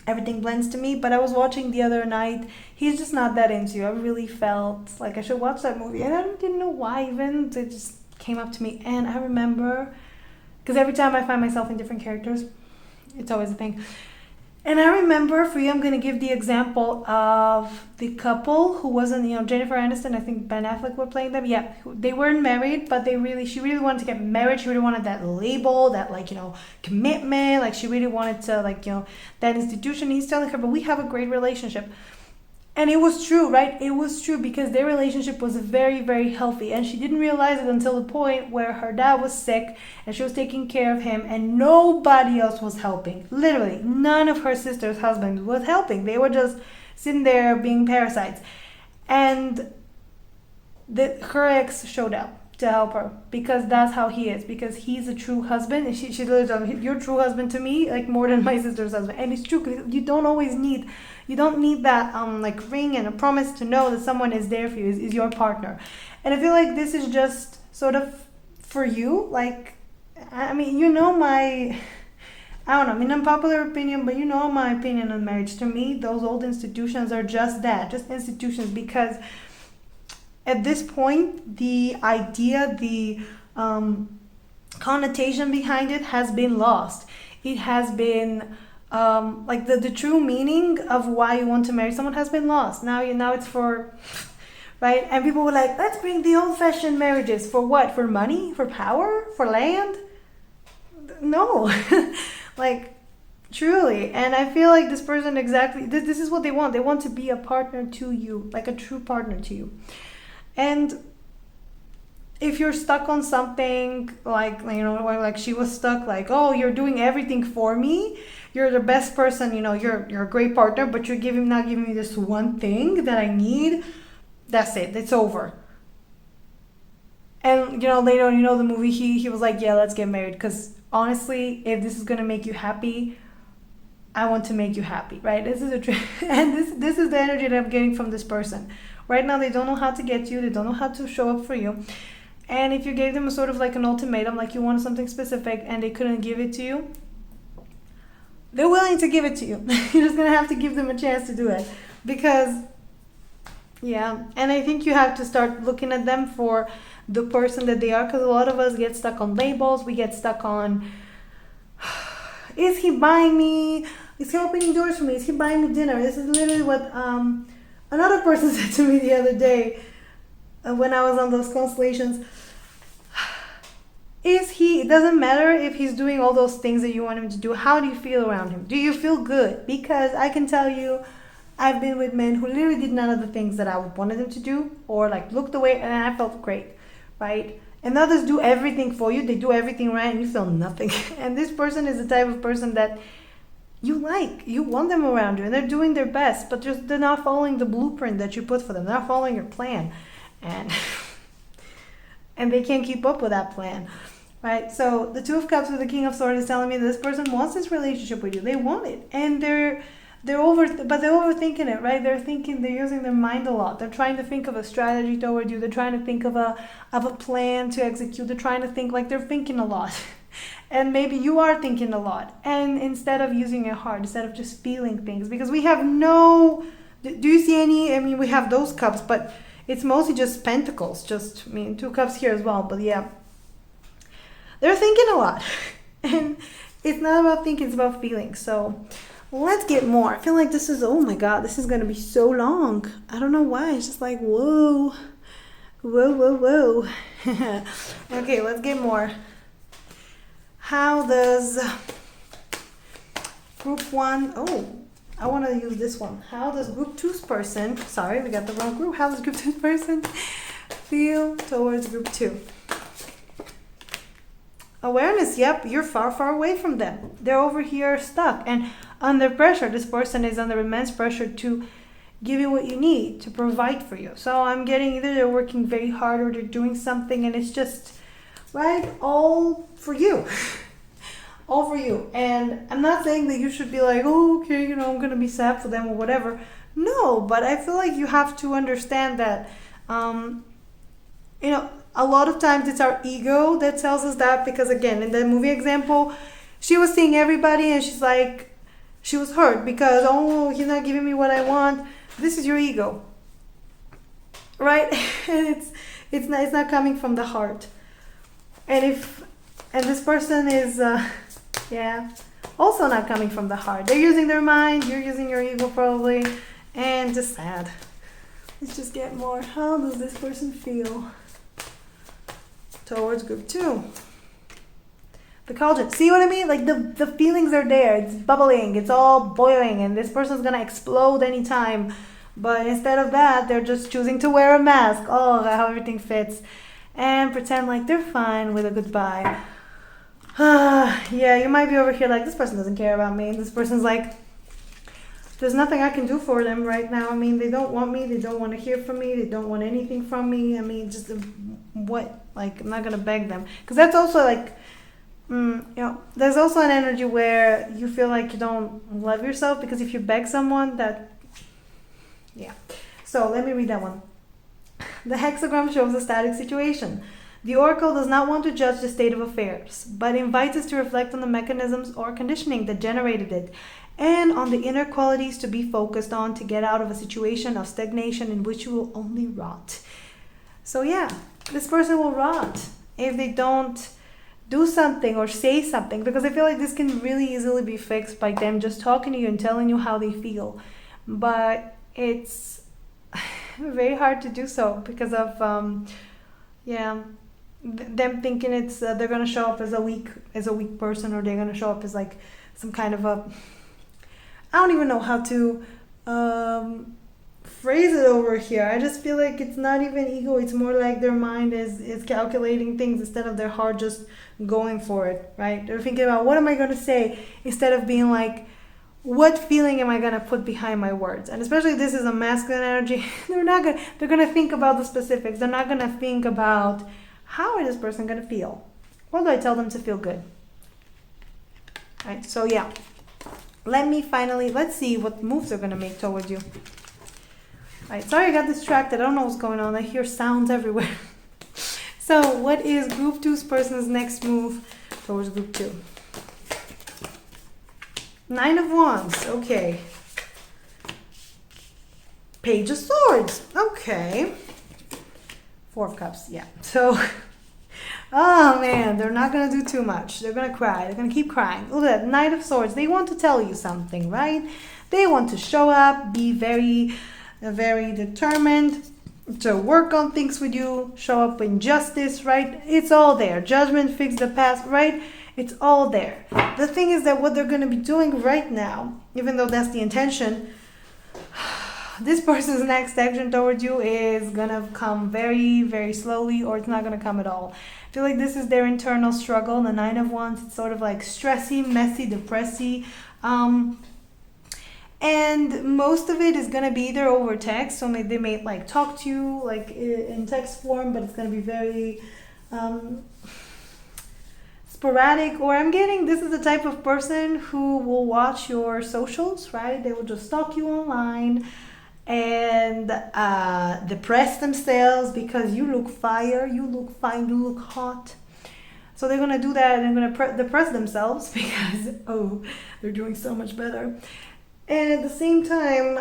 everything blends to me. But I was watching the other night. He's just not that into you. I really felt like I should watch that movie, and I didn't know why even. It just came up to me, and I remember, because every time I find myself in different characters, it's always a thing. And I remember, for you, I'm going to give the example of the couple who wasn't, Jennifer Aniston, I think Ben Affleck were playing them. Yeah, they weren't married, but she really wanted to get married. She really wanted that label, that, commitment. Like, she really wanted to, that institution. He's telling her, but we have a great relationship. And it was true, right? It was true, because their relationship was very, very healthy. And she didn't realize it until the point where her dad was sick and she was taking care of him and nobody else was helping. Literally, none of her sister's husbands was helping. They were just sitting there being parasites. And her ex showed up to help her, because that's how he is, because he's a true husband. And she literally told him, you're a true husband to me, like more than my sister's husband. And it's true, because you don't need that ring and a promise to know that someone is there for you, is your partner. And I feel like this is just sort of for you. Like, I mean, my, I don't know, unpopular opinion, but my opinion on marriage. To me, those old institutions are just that, just institutions, because at this point, the idea, the connotation behind it has been lost. It has been, the true meaning of why you want to marry someone has been lost. Now it's for, right? And people were like, let's bring the old-fashioned marriages. For what? For money? For power? For land? No. Truly. And I feel like this person exactly, this is what they want. They want to be a partner to you, like a true partner to you. And if you're stuck on something, like, like she was stuck, like, oh, you're doing everything for me, you're the best person, you're a great partner, but you're not giving me this one thing that I need. That's it, it's over. And later on, the movie, he was like, yeah, let's get married, because honestly, if this is gonna make you happy, I want to make you happy, right? This is and this is the energy that I'm getting from this person. Right now, they don't know how to get you. They don't know how to show up for you. And if you gave them a sort of like an ultimatum, like you wanted something specific and they couldn't give it to you, they're willing to give it to you. You're just going to have to give them a chance to do it. Because, yeah, and I think you have to start looking at them for the person that they are, because a lot of us get stuck on labels. We get stuck on, is he buying me? Is he opening doors for me? Is he buying me dinner? This is literally what another person said to me the other day when I was on those constellations. It doesn't matter if he's doing all those things that you want him to do. How do you feel around him? Do you feel good? Because I can tell you, I've been with men who literally did none of the things that I wanted them to do, or like looked away, and I felt great, right? And others do everything for you. They do everything right, and you feel nothing. And this person is the type of person that you like. You want them around you, and they're doing their best, but they're not following the blueprint that you put for them. They're not following your plan, and they can't keep up with that plan, right? So the Two of Cups with the King of Swords is telling me this person wants this relationship with you. They want it, and they're overthinking it, right? They're using their mind a lot. They're trying to think of a strategy toward you. They're trying to think of a plan to execute. They're trying to think, like, they're thinking a lot. And maybe you are thinking a lot. And instead of using your heart, instead of just feeling things, because we have do you see any? I mean, we have those cups, but it's mostly just pentacles. Two cups here as well. But yeah, they're thinking a lot. And it's not about thinking, it's about feeling. So let's get more. I feel like oh my God, this is going to be so long. I don't know why. It's just like, whoa. Okay, let's get more. How does group 1, I want to use this one. How does group 2's person, sorry, we got the wrong group. How does group 2's person feel towards group 2? Awareness, yep, you're far, far away from them. They're over here stuck and under pressure. This person is under immense pressure to give you what you need, to provide for you. So I'm getting either they're working very hard or they're doing something and it's just, right, all for you. All for you. And I'm not saying that you should be like, oh, okay, I'm going to be sad for them or whatever. No, but I feel like you have to understand that, a lot of times it's our ego that tells us that, because again, in the movie example, she was seeing everybody and she's like, she was hurt because, oh, he's not giving me what I want. This is your ego, right? And it's not coming from the heart. And this person is, also not coming from the heart. They're using their mind, you're using your ego probably, and just sad. Let's just get more. How does this person feel towards group 2? The cauldron. See what I mean? Like the feelings are there. It's bubbling. It's all boiling. And this person's going to explode anytime. But instead of that, they're just choosing to wear a mask. Oh, how everything fits. And pretend like they're fine with a goodbye. Yeah, you might be over here like, this person doesn't care about me. And this person's like, there's nothing I can do for them right now. I mean, they don't want me. They don't want to hear from me. They don't want anything from me. I mean, just what? Like, I'm not going to beg them. Because that's also like, there's also an energy where you feel like you don't love yourself, because if you beg someone so let me read that one. The hexagram shows a static situation. The oracle does not want to judge the state of affairs, but invites us to reflect on the mechanisms or conditioning that generated it, and on the inner qualities to be focused on to get out of a situation of stagnation in which you will only rot. So yeah, this person will rot if they don't do something or say something, because I feel like this can really easily be fixed by them just talking to you and telling you how they feel. But it's very hard to do so because of them thinking it's they're gonna show up as a weak person, or they're gonna show up as like some kind of I don't even know how to phrase it over here. I just feel like it's not even ego. It's more like their mind is calculating things instead of their heart just going for it, right? They're thinking about, what am I going to say, instead of being like, what feeling am I going to put behind my words? And especially if this is a masculine energy, they're going to think about the specifics. They're not going to think about, how is this person going to feel? What do I tell them to feel good? Right? So yeah. Let's see what moves they're going to make towards you. Alright, sorry I got distracted. I don't know what's going on. I hear sounds everywhere. So, what is Group 2's person's next move towards Group 2? 9 of Wands. Okay. Page of Swords. Okay. 4 of Cups. Yeah. So, oh man, they're not going to do too much. They're going to cry. They're going to keep crying. Look at that. Knight of Swords. They want to tell you something, right? They want to show up, be very determined to work on things with you, show up in justice, right? It's all there. Judgment, fix the past, right? It's all there. The thing is that what they're going to be doing right now, even though that's the intention, this person's next action towards you is going to come very slowly, or it's not going to come at all. I feel like this is their internal struggle. The 9 of Wands, it's sort of like stressy, messy, depressy. And most of it is going to be either over text, so they may like talk to you like in text form, but it's going to be very sporadic. Or I'm getting, this is the type of person who will watch your socials, right? They will just stalk you online and depress themselves because you look fire, you look fine, you look hot. So they're going to do that, and they're going to depress themselves because, oh, they're doing so much better. And at the same time,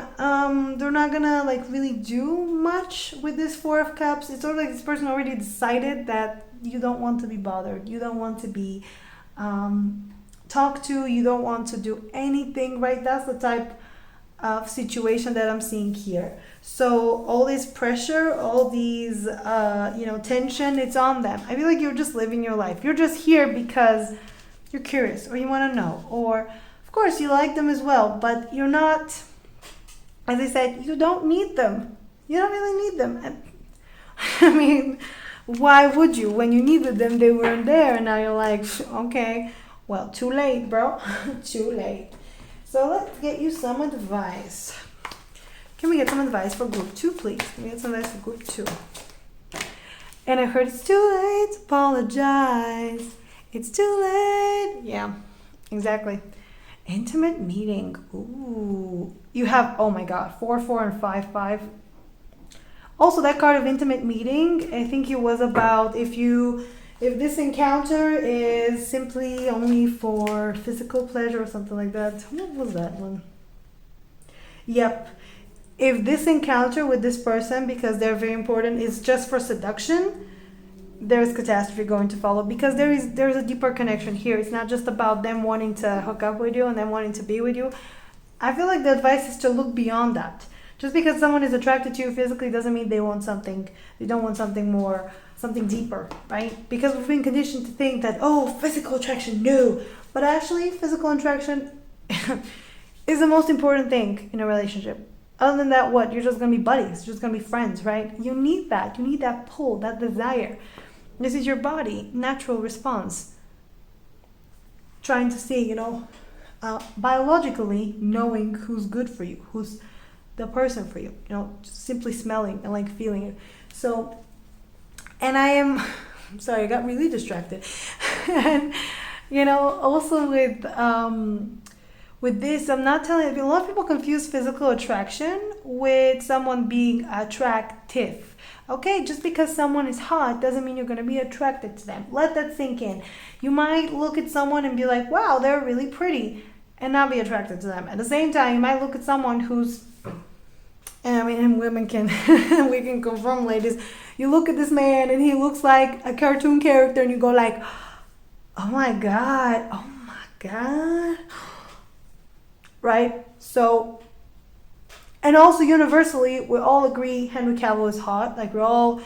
they're not gonna like really do much with this 4 of Cups. It's sort of like this person already decided that you don't want to be bothered. You don't want to be talked to. You don't want to do anything, right? That's the type of situation that I'm seeing here. So all this pressure, all these, tension, it's on them. I feel like you're just living your life. You're just here because you're curious or you want to know, or of course, you like them as well, but you're not, as I said, you don't need them. You don't really need them. I mean, why would you? When you needed them, they weren't there, and now you're like, okay, well, too late, bro. Too late. So let's get you some advice. Can we get some advice for Group 2, please? Can we get some advice for Group 2? And I heard it's too late to apologize. It's too late. Yeah, exactly. Intimate meeting. Ooh. You have, oh my god, 4 and 5. Also, that card of intimate meeting, I think it was about if this encounter is simply only for physical pleasure or something like that. What was that one? Yep. If this encounter with this person, because they're very important, is just for seduction, there's catastrophe going to follow, because there's a deeper connection here. It's not just about them wanting to hook up with you and them wanting to be with you. I feel like the advice is to look beyond that. Just because someone is attracted to you physically doesn't mean they don't want something more, something deeper, right? Because we've been conditioned to think that, oh, physical attraction, no. But actually, physical attraction is the most important thing in a relationship. Other than that, what? You're just going to be buddies. You're just going to be friends, right? You need that. You need that pull, that desire. This is your body, natural response. Trying to see, biologically knowing who's good for you, who's the person for you, just simply smelling and like feeling it. So, and I'm sorry, I got really distracted. And, also with this, I'm not telling you, a lot of people confuse physical attraction with someone being attractive. Okay, just because someone is hot doesn't mean you're going to be attracted to them. Let that sink in. You might look at someone and be like, wow, they're really pretty, and not be attracted to them. At the same time, you might look at someone who's, and women can, we can confirm, ladies, you look at this man and he looks like a cartoon character and you go like, oh my God, right? So, and also universally, we all agree Henry Cavill is hot. Like, we're all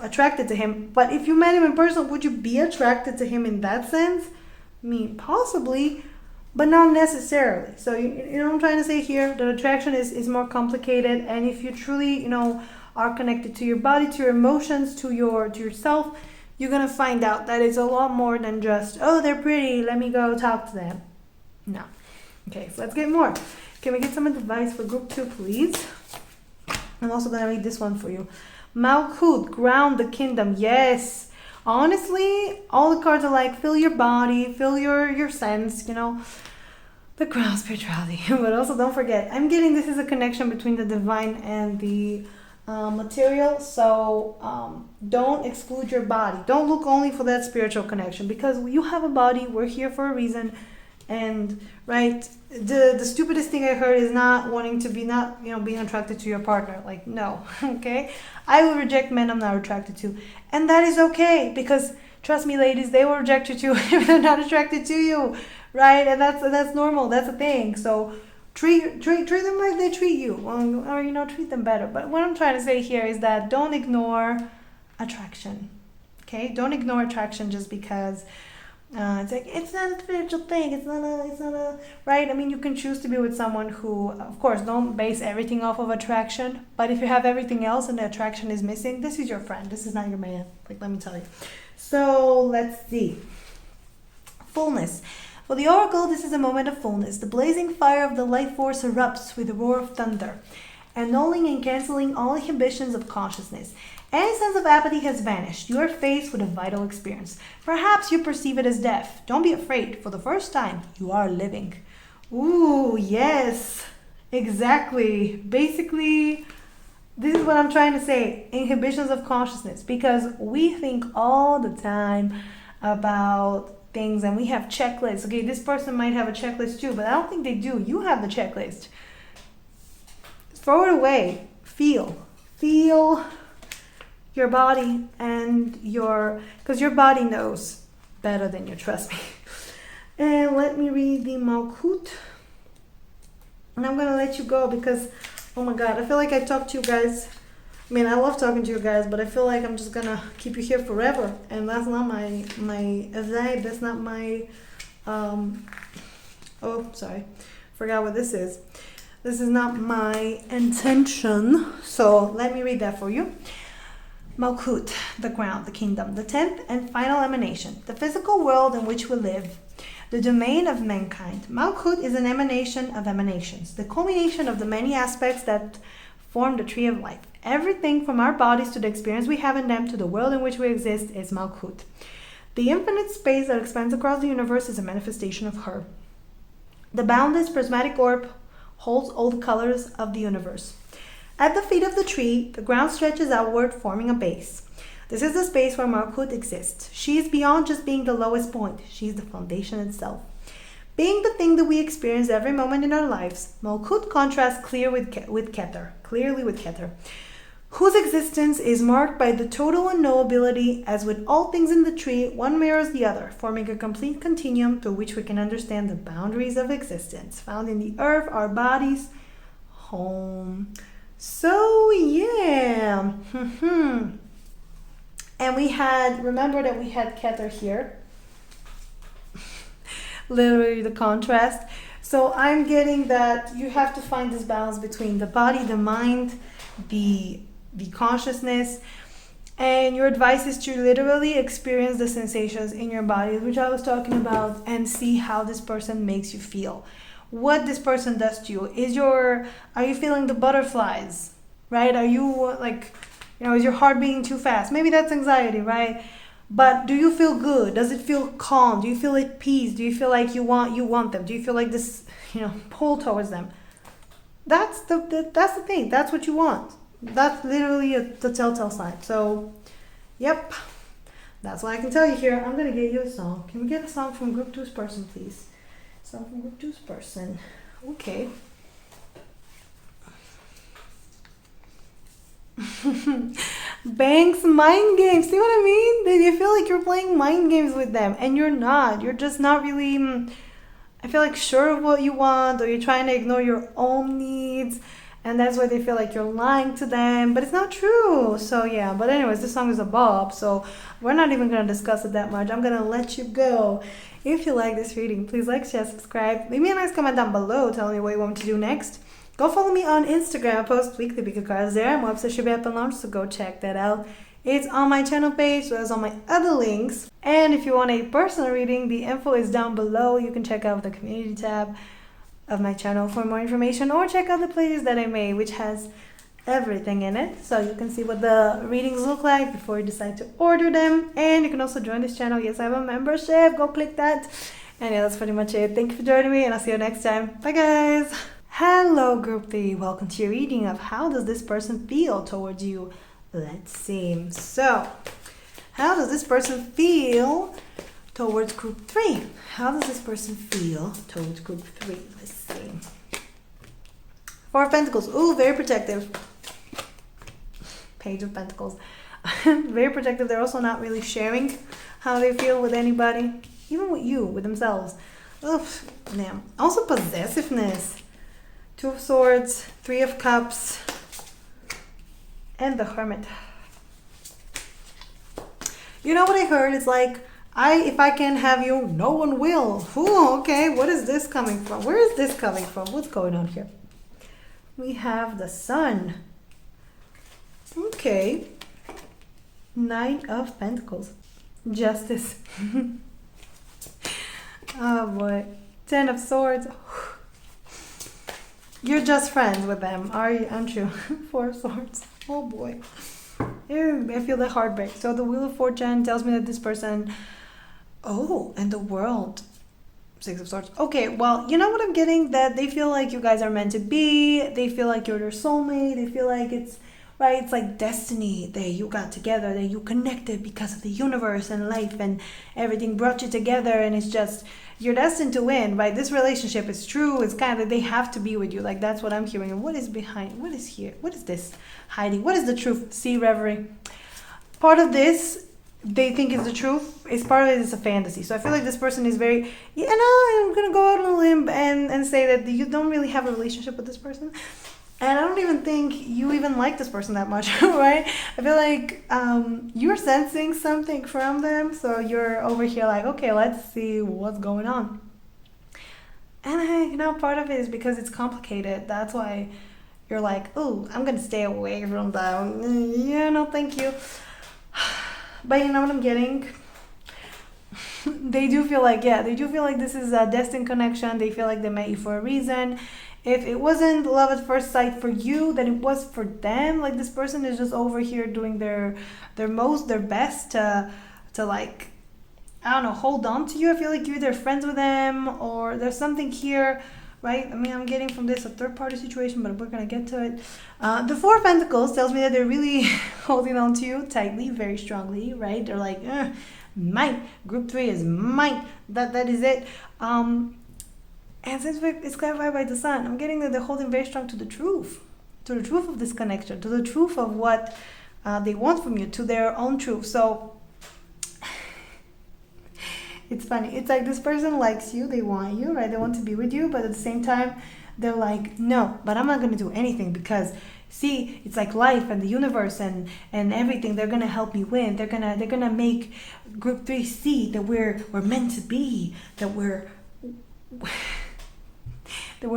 attracted to him. But if you met him in person, would you be attracted to him in that sense? I mean, possibly. but not necessarily. So you know what I'm trying to say here? That attraction is more complicated, and if you truly, are connected to your body, to your emotions, to yourself, you're gonna find out that it's a lot more than just, oh, they're pretty, let me go talk to them. No. Okay, so let's get more. Can we get some advice for group 2, please? I'm also gonna read this one for you. Malkuth, ground the kingdom. Yes. Honestly, all the cards are like, feel your body, feel your sense, the ground spirituality. But also don't forget, I'm getting this is a connection between the divine and the material. So don't exclude your body. Don't look only for that spiritual connection, because you have a body. We're here for a reason. And right, the stupidest thing I heard is not wanting to be being attracted to your partner. Like, no. Okay, I will reject men I'm not attracted to, and that is okay, because trust me, ladies, they will reject you too if they're not attracted to you, right? And that's normal. That's a thing. So treat them like they treat you, or treat them better. But what I'm trying to say here is that don't ignore attraction. Okay, don't ignore attraction just because. It's like, it's not a spiritual thing. It's not a, right? I mean, you can choose to be with someone who, of course, don't base everything off of attraction. But if you have everything else and the attraction is missing, this is your friend. This is not your man. Like, let me tell you. So let's see. Fullness. For the oracle, this is a moment of fullness. The blazing fire of the light force erupts with a roar of thunder, annulling and canceling all inhibitions of consciousness. Any sense of apathy has vanished. You are faced with a vital experience. Perhaps you perceive it as death. Don't be afraid. For the first time, you are living. Ooh, yes. Exactly. Basically, this is what I'm trying to say. Inhibitions of consciousness. Because we think all the time about things and we have checklists. Okay, this person might have a checklist too, but I don't think they do. You have the checklist. Throw it away. Feel your body and because your body knows better than you, trust me. And let me read the Malkuth. And I'm gonna let you go because, oh my God, I feel like I talked to you guys. I mean, I love talking to you guys, but I feel like I'm just gonna keep you here forever. And that's not my vibe. That's not my, oh, sorry. Forgot what this is. This is not my intention. So let me read that for you. Malkuth, the ground, the kingdom, the 10th and final emanation, the physical world in which we live, the domain of mankind. Malkuth is an emanation of emanations, the culmination of the many aspects that form the tree of life. Everything from our bodies to the experience we have in them to the world in which we exist is Malkuth. The infinite space that expands across the universe is a manifestation of her. The boundless prismatic orb holds all the colors of the universe. At the feet of the tree, the ground stretches outward, forming a base. This is the space where Malkuth exists. She is beyond just being the lowest point. She is the foundation itself. Being the thing that we experience every moment in our lives, Malkuth contrasts clearly with Keter, whose existence is marked by the total unknowability. As with all things in the tree, one mirrors the other, forming a complete continuum through which we can understand the boundaries of existence, found in the earth, our bodies, home. So yeah, and remember that we had Keter here, literally the contrast. So I'm getting that you have to find this balance between the body, the mind, the consciousness, and your advice is to literally experience the sensations in your body, which I was talking about, and see how this person makes you feel. What this person does to you. Are you feeling the butterflies, right? Are you is your heart beating too fast? Maybe that's anxiety, right? But do you feel good? Does it feel calm? Do you feel at peace? Do you feel like you want them? Do you feel like this, pull towards them? That's the thing. That's what you want. That's literally the telltale sign. So, yep. That's what I can tell you here. I'm going to get you a song. Can we get a song from Group 2's person, please? Song from Group 2's person. Okay. Banks mind games. See what I mean? You feel like you're playing mind games with them, and you're not. You're just not really, I feel like, sure of what you want, or you're trying to ignore your own needs. and that's why they feel like you're lying to them, but it's not true. So yeah, but anyways, this song is a bop, so we're not even gonna discuss it that much. I'm gonna let you go. If you like this reading, please like, share, subscribe. Leave me a nice comment down below telling me what you want me to do next. Go follow me on Instagram. I post weekly pick a cards there. My website should be up and launched, so go check that out. It's on my channel page, as well as on my other links. And if you want a personal reading, the info is down below. You can check out the community tab of my channel for more information, or check out the playlist that I made, which has everything in it, so you can see what the readings look like before you decide to order them. And you can also join this channel. Yes, I have a membership. Go click that. And yeah, that's pretty much it. Thank you for joining me, and I'll see you next time. Bye guys. Hello group 3, welcome to your reading of how does this person feel towards you. Let's see. So how does this person feel towards group 3? How does this person feel towards group 3? Let's see. 4 of Pentacles. Ooh, very protective. Page of Pentacles. Very protective. They're also not really sharing how they feel with anybody, even with you, with themselves. Oof, damn. Also possessiveness. 2 of Swords, 3 of Cups, and the Hermit. You know what I heard? It's like, if I can't have you, no one will. Ooh, okay, what is this coming from? Where is this coming from? What's going on here? We have the Sun. Okay. 9 of Pentacles. Justice. Oh boy. 10 of Swords. You're just friends with them, aren't you? 4 of Swords. Oh boy. Ew, I feel the heartbreak. So the Wheel of Fortune tells me that this person... Oh, and the World. 6 of Swords. Okay, well, you know what I'm getting? That they feel like you guys are meant to be. They feel like you're their soulmate. They feel like it's... Right, it's like destiny that you got together, that you connected because of the universe and life and everything brought you together, and it's just, you're destined to win, right? This relationship is true. It's kind of, they have to be with you. Like, that's what I'm hearing. And what is behind? What is here? What is this hiding? What is the truth? See, Reverie. Part of this, they think is the truth. It's part of it is a fantasy. So I feel like this person is very, I'm going to go out on a limb and say that you don't really have a relationship with this person. And I don't even think you even like this person that much, right? I feel like you're sensing something from them. So you're over here like, okay, let's see what's going on. And part of it is because it's complicated. That's why you're like, oh, I'm going to stay away from them. Yeah, no, thank you. But you know what I'm getting? They do feel like this is a destined connection. They feel like they met you for a reason. If it wasn't love at first sight for you, then it was for them. Like, this person is just over here doing their best to like, I don't know, hold on to you. I feel like you're either friends with them or there's something here, right? I mean, I'm getting from this a third party situation, but we're going to get to it. The 4 of Pentacles tells me that they're really holding on to you tightly, very strongly, right? They're like, mine. Group 3 is mine. That is it. And since it's clarified by the Sun, I'm getting that they're holding very strong to the truth of this connection, to the truth of what they want from you, to their own truth. So it's funny. It's like this person likes you, they want you, right? They want to be with you, but at the same time, they're like, no, but I'm not going to do anything because, see, it's like life and the universe and everything. They're going to help me win. They're going to make Group 3 see that we're meant to be, that we're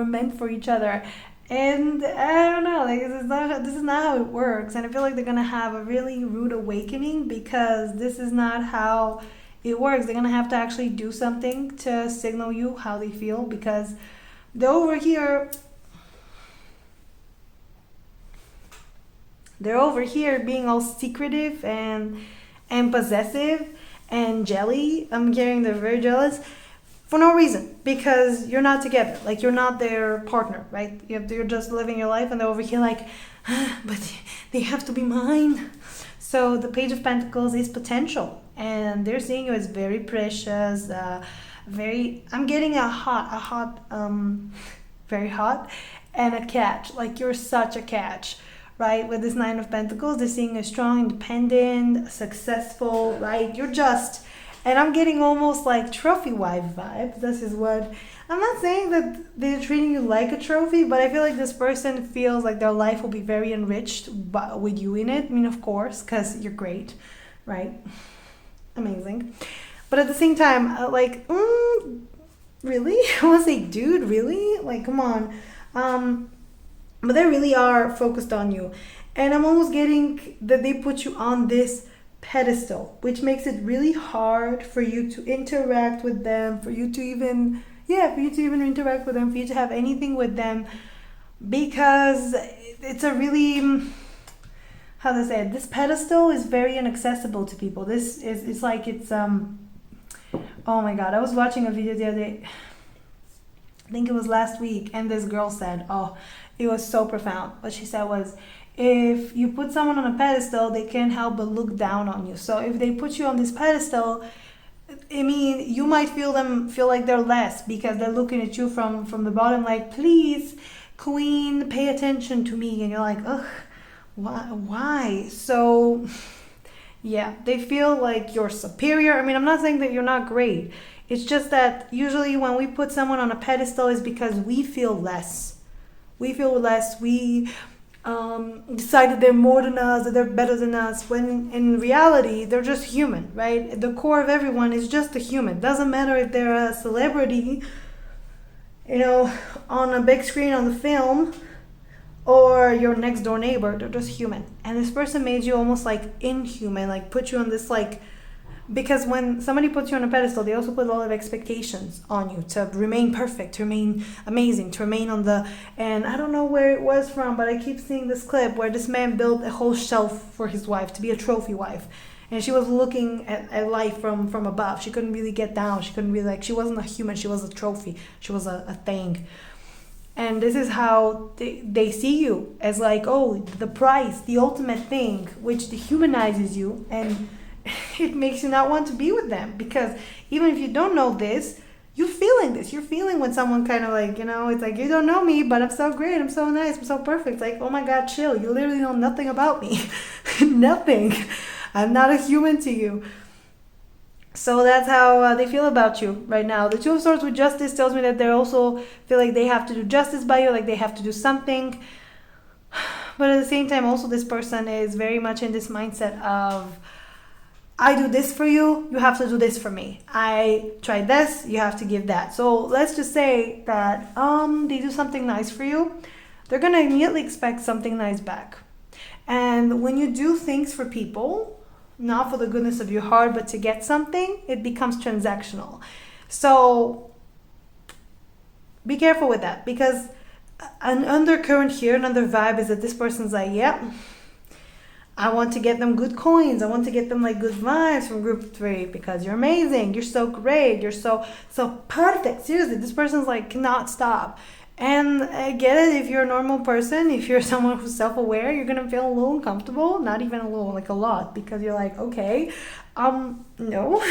meant for each other. And I don't know, like, this is not how it works. And I feel like they're gonna have a really rude awakening because this is not how it works. They're gonna have to actually do something to signal you how they feel, because they're over here being all secretive and possessive and jelly. I'm hearing they're very jealous for no reason, because you're not together. Like, you're not their partner, right? You're just living your life, and they're over here like, but they have to be mine. So the Page of Pentacles is potential, and they're seeing you as very precious, I'm getting very hot, and a catch. Like, you're such a catch, right? With this 9 of Pentacles, they're seeing you strong, independent, successful, right? You're just And I'm getting almost like trophy wife vibes. This is what I'm not saying that they're treating you like a trophy, but I feel like this person feels like their life will be very enriched with you in it. I mean, of course, because you're great, right? Amazing. But at the same time, really? I want to say, dude, really? Like, come on. But they really are focused on you. And I'm almost getting that they put you on this pedestal, which makes it really hard for you to interact with them, for you to even interact with them, for you to have anything with them, because it's a really, how to say it, this pedestal is very inaccessible to people. It's like it's oh my god, I was watching a video the other day, I think it was last week, and this girl said, oh, it was so profound. What she said was, if you put someone on a pedestal, they can't help but look down on you. So if they put you on this pedestal, I mean, you might feel like they're less because they're looking at you from the bottom, like, please, queen, pay attention to me. And you're like, ugh, why? So yeah, they feel like you're superior. I mean, I'm not saying that you're not great. It's just that usually when we put someone on a pedestal is because we feel less. We decide that they're more than us, that they're better than us, when in reality, they're just human, right? The core of everyone is just a human. Doesn't matter if they're a celebrity, on a big screen on the film, or your next door neighbor. They're just human. And this person made you almost like inhuman, like put you on this like, because when somebody puts you on a pedestal, they also put a lot of expectations on you to remain perfect, to remain amazing, to remain on the, and I don't know where it was from, but I keep seeing this clip where this man built a whole shelf for his wife to be a trophy wife. And she was looking at life from above. She couldn't really get down. She couldn't really, she wasn't a human. She was a trophy. She was a thing. And this is how they see you, as like, oh, the prize, the ultimate thing, which dehumanizes you, and it makes you not want to be with them. Because even if you don't know this, you're feeling this. You're feeling when someone kind of like, it's like, you don't know me, but I'm so great, I'm so nice, I'm so perfect. It's like, oh my God, chill. You literally know nothing about me. Nothing. I'm not a human to you. So that's how they feel about you right now. The Two of Swords with Justice tells me that they also feel like they have to do justice by you, like they have to do something. But at the same time, also this person is very much in this mindset of, I do this for you, you have to do this for me. I try this, you have to give that. So let's just say that they do something nice for you. They're going to immediately expect something nice back. And when you do things for people, not for the goodness of your heart, but to get something, it becomes transactional. So be careful with that, because an undercurrent here, another vibe is that this person's like, yeah, I want to get them good coins. I want to get them like good vibes from group 3 because you're amazing. You're so great. You're so perfect. Seriously, this person's like cannot stop. And I get it, if you're a normal person, if you're someone who's self-aware, you're going to feel a little uncomfortable, not even a little, like a lot, because you're like, okay, no.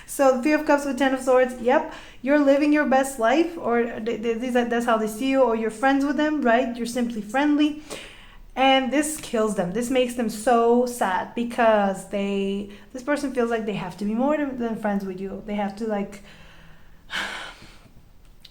So the Three of Cups with Ten of Swords, yep, you're living your best life, or that's how they see you, or you're friends with them, right? You're simply friendly. And this kills them. This makes them so sad because this person feels like they have to be more than friends with you. They have to like,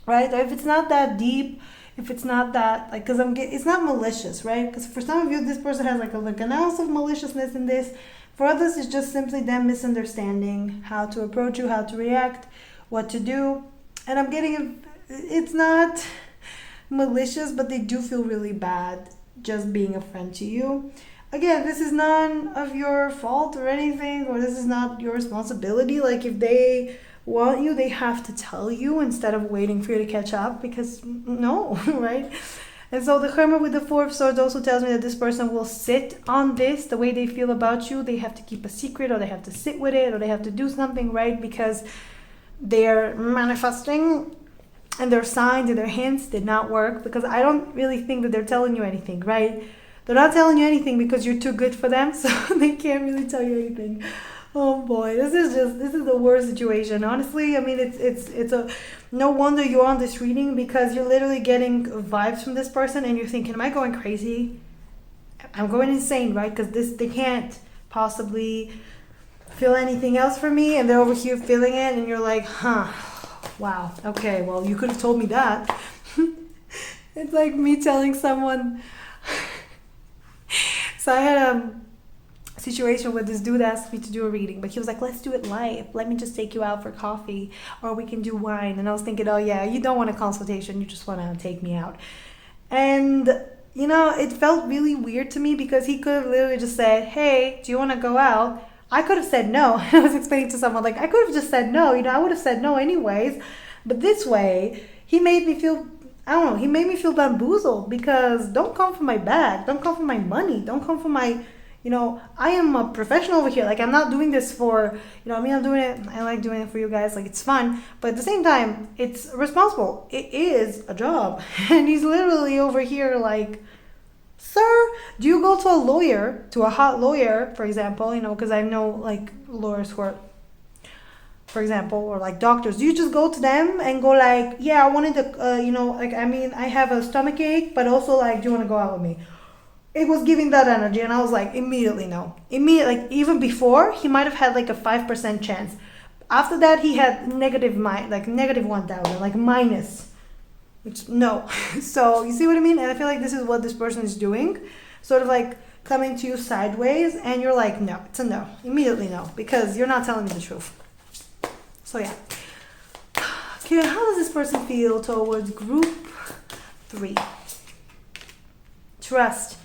right? If it's not that deep, if it's not that, like, because it's not malicious, right? Because for some of you, this person has like an ounce of maliciousness in this. For others, it's just simply them misunderstanding how to approach you, how to react, what to do. And I'm getting, it's not malicious, but they do feel really bad just being a friend to you. Again, this is none of your fault or anything, or this is not your responsibility. Like, if they want you, they have to tell you instead of waiting for you to catch up, because no, right? And so the Hermit with the Four of Swords also tells me that this person will sit on this, the way they feel about you. They have to keep a secret, or they have to sit with it, or they have to do something, right? Because they're manifesting, and their signs and their hints did not work, because I don't really think that they're telling you anything, right? They're not telling you anything because you're too good for them, so they can't really tell you anything. Oh boy, this is the worst situation. Honestly, I mean, it's a no wonder you're on this reading, because you're literally getting vibes from this person and you're thinking, am I going crazy? I'm going insane, right? Because they can't possibly feel anything else for me? And they're over here feeling it, and you're like, huh, wow, okay, well, you could have told me that. It's like me telling someone. So I had a situation where this dude asked me to do a reading, but he was like, let's do it live. Let me just take you out for coffee, or we can do wine. And I was thinking, oh yeah, you don't want a consultation, you just want to take me out. And it felt really weird to me because he could have literally just said, hey, do you want to go out? I could have said no. I was explaining to someone, like, I could have just said no. I would have said no anyways. But this way, he made me feel, I don't know, he made me feel bamboozled, because don't come for my bag. Don't come for my money. Don't come for my, I am a professional over here. Like, I'm not doing this for, I'm doing it. I like doing it for you guys. Like, it's fun. But at the same time, it's responsible. It is a job. And he's literally over here like, sir, do you go to a lawyer, to a hot lawyer, for example, because I know like lawyers who are, for example, or like doctors, do you just go to them and go like, yeah, I wanted to, I have a stomach ache, but also like, do you want to go out with me? It was giving that energy, and I was like, immediately no. Like even before, he might have had like a 5% chance. After that, he had negative 1,000, like minus. Which, no. So you see what I mean? And I feel like this is what this person is doing, sort of like coming to you sideways, and you're like, no, it's a no, immediately no, because you're not telling me the truth. So yeah. Okay, how does this person feel towards group 3? Trust.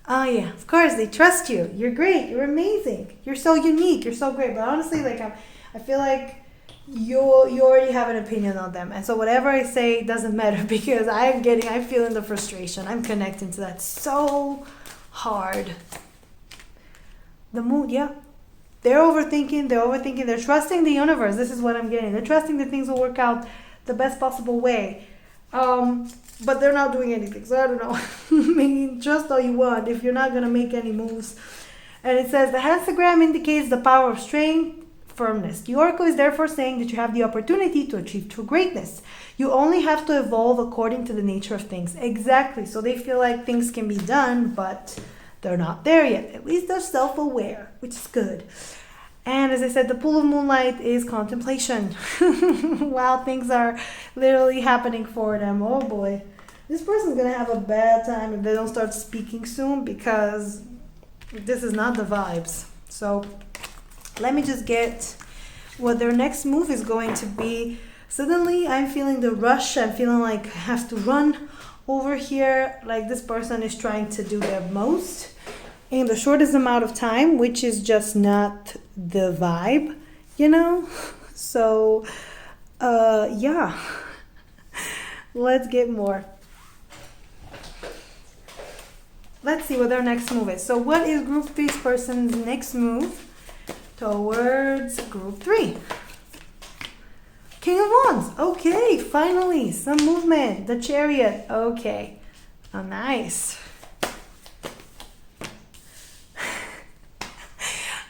Oh yeah, of course they trust you. You're great. You're amazing. You're so unique. You're so great. But honestly, like I feel like you already have an opinion on them, and so whatever I say doesn't matter, because I'm feeling the frustration. I'm connecting to that so hard. The mood, yeah. They're overthinking. They're trusting the universe. This is what I'm getting. They're trusting that things will work out the best possible way. But they're not doing anything. So I don't know. I mean, trust all you want if you're not going to make any moves. And it says, the hexagram indicates the power of strength, firmness. The oracle is therefore saying that you have the opportunity to achieve true greatness. You only have to evolve according to the nature of things. Exactly. So they feel like things can be done, but they're not there yet. At least they're self-aware, which is good. And as I said, the pool of moonlight is contemplation. While things are literally happening for them. Oh boy. This person's going to have a bad time if they don't start speaking soon, because this is not the vibes. So let me just get what their next move is going to be. Suddenly I'm feeling the rush. I'm feeling like I have to run over here. Like this person is trying to do their most in the shortest amount of time, which is just not the vibe, So, yeah. Let's get more. Let's see what their next move is. So what is group 3's person's next move towards group 3? King of Wands. Okay, finally, some movement. The Chariot. Okay. Oh, nice.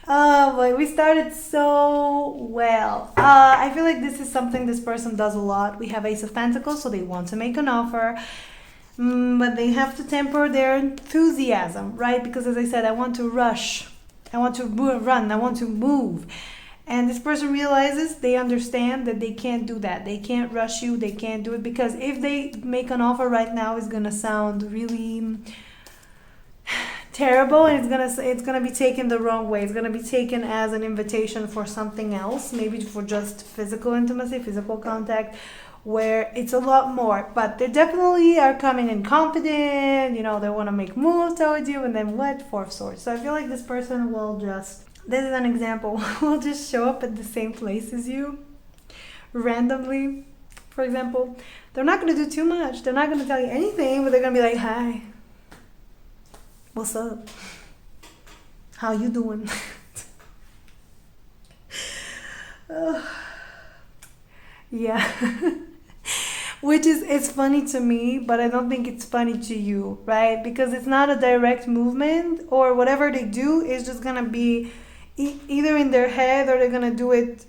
Oh boy, we started so well. I feel like this is something this person does a lot. We have Ace of Pentacles, so they want to make an offer. But they have to temper their enthusiasm, right? Because as I said, I want to rush. I want to run. I want to move. And this person realizes, they understand that they can't do that. They can't rush you. They can't do it, because if they make an offer right now, it's going to sound really terrible, and it's gonna be taken the wrong way. It's gonna be taken as an invitation for something else, maybe for just physical intimacy, physical contact, where it's a lot more. But they definitely are coming in confident. They want to make moves towards you, and then what? 4 of Swords. So I feel like this person will just, this is an example, will just show up at the same place as you randomly. For example, they're not gonna do too much. They're not gonna tell you anything, but they're gonna be like, hi. What's up? How you doing? Yeah. Which is, it's funny to me, but I don't think it's funny to you, right? Because it's not a direct movement, or whatever they do is just gonna be either in their head, or they're gonna do it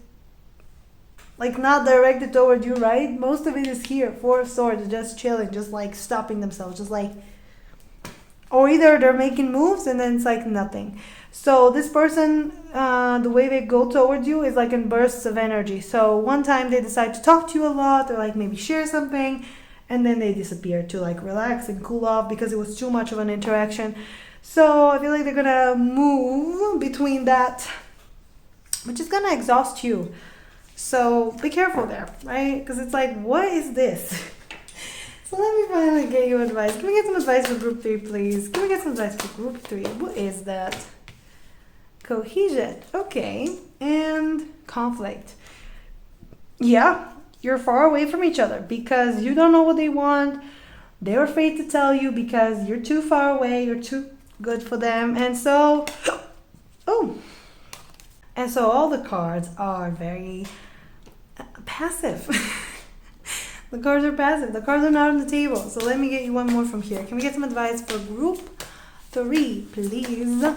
like not directed toward you, right? Most of it is here. 4 of Swords, just chilling, just like stopping themselves, just like or either they're making moves and then it's like nothing. So this person, the way they go towards you is like in bursts of energy. So one time they decide to talk to you a lot, or like maybe share something, and then they disappear to like relax and cool off because it was too much of an interaction. So I feel like they're gonna move between that, which is gonna exhaust you. So be careful there, right? Because it's like, what is this? So let me finally get you advice. Can we get some advice for group 3, please? Can we get some advice for group 3? What is that? Cohesion. Okay. And conflict. Yeah, you're far away from each other because you don't know what they want. They're afraid to tell you because you're too far away. You're too good for them. And so, and so all the cards are very passive. The cards are passive. The cards are not on the table. So let me get you one more from here. Can we get some advice for group 3, please?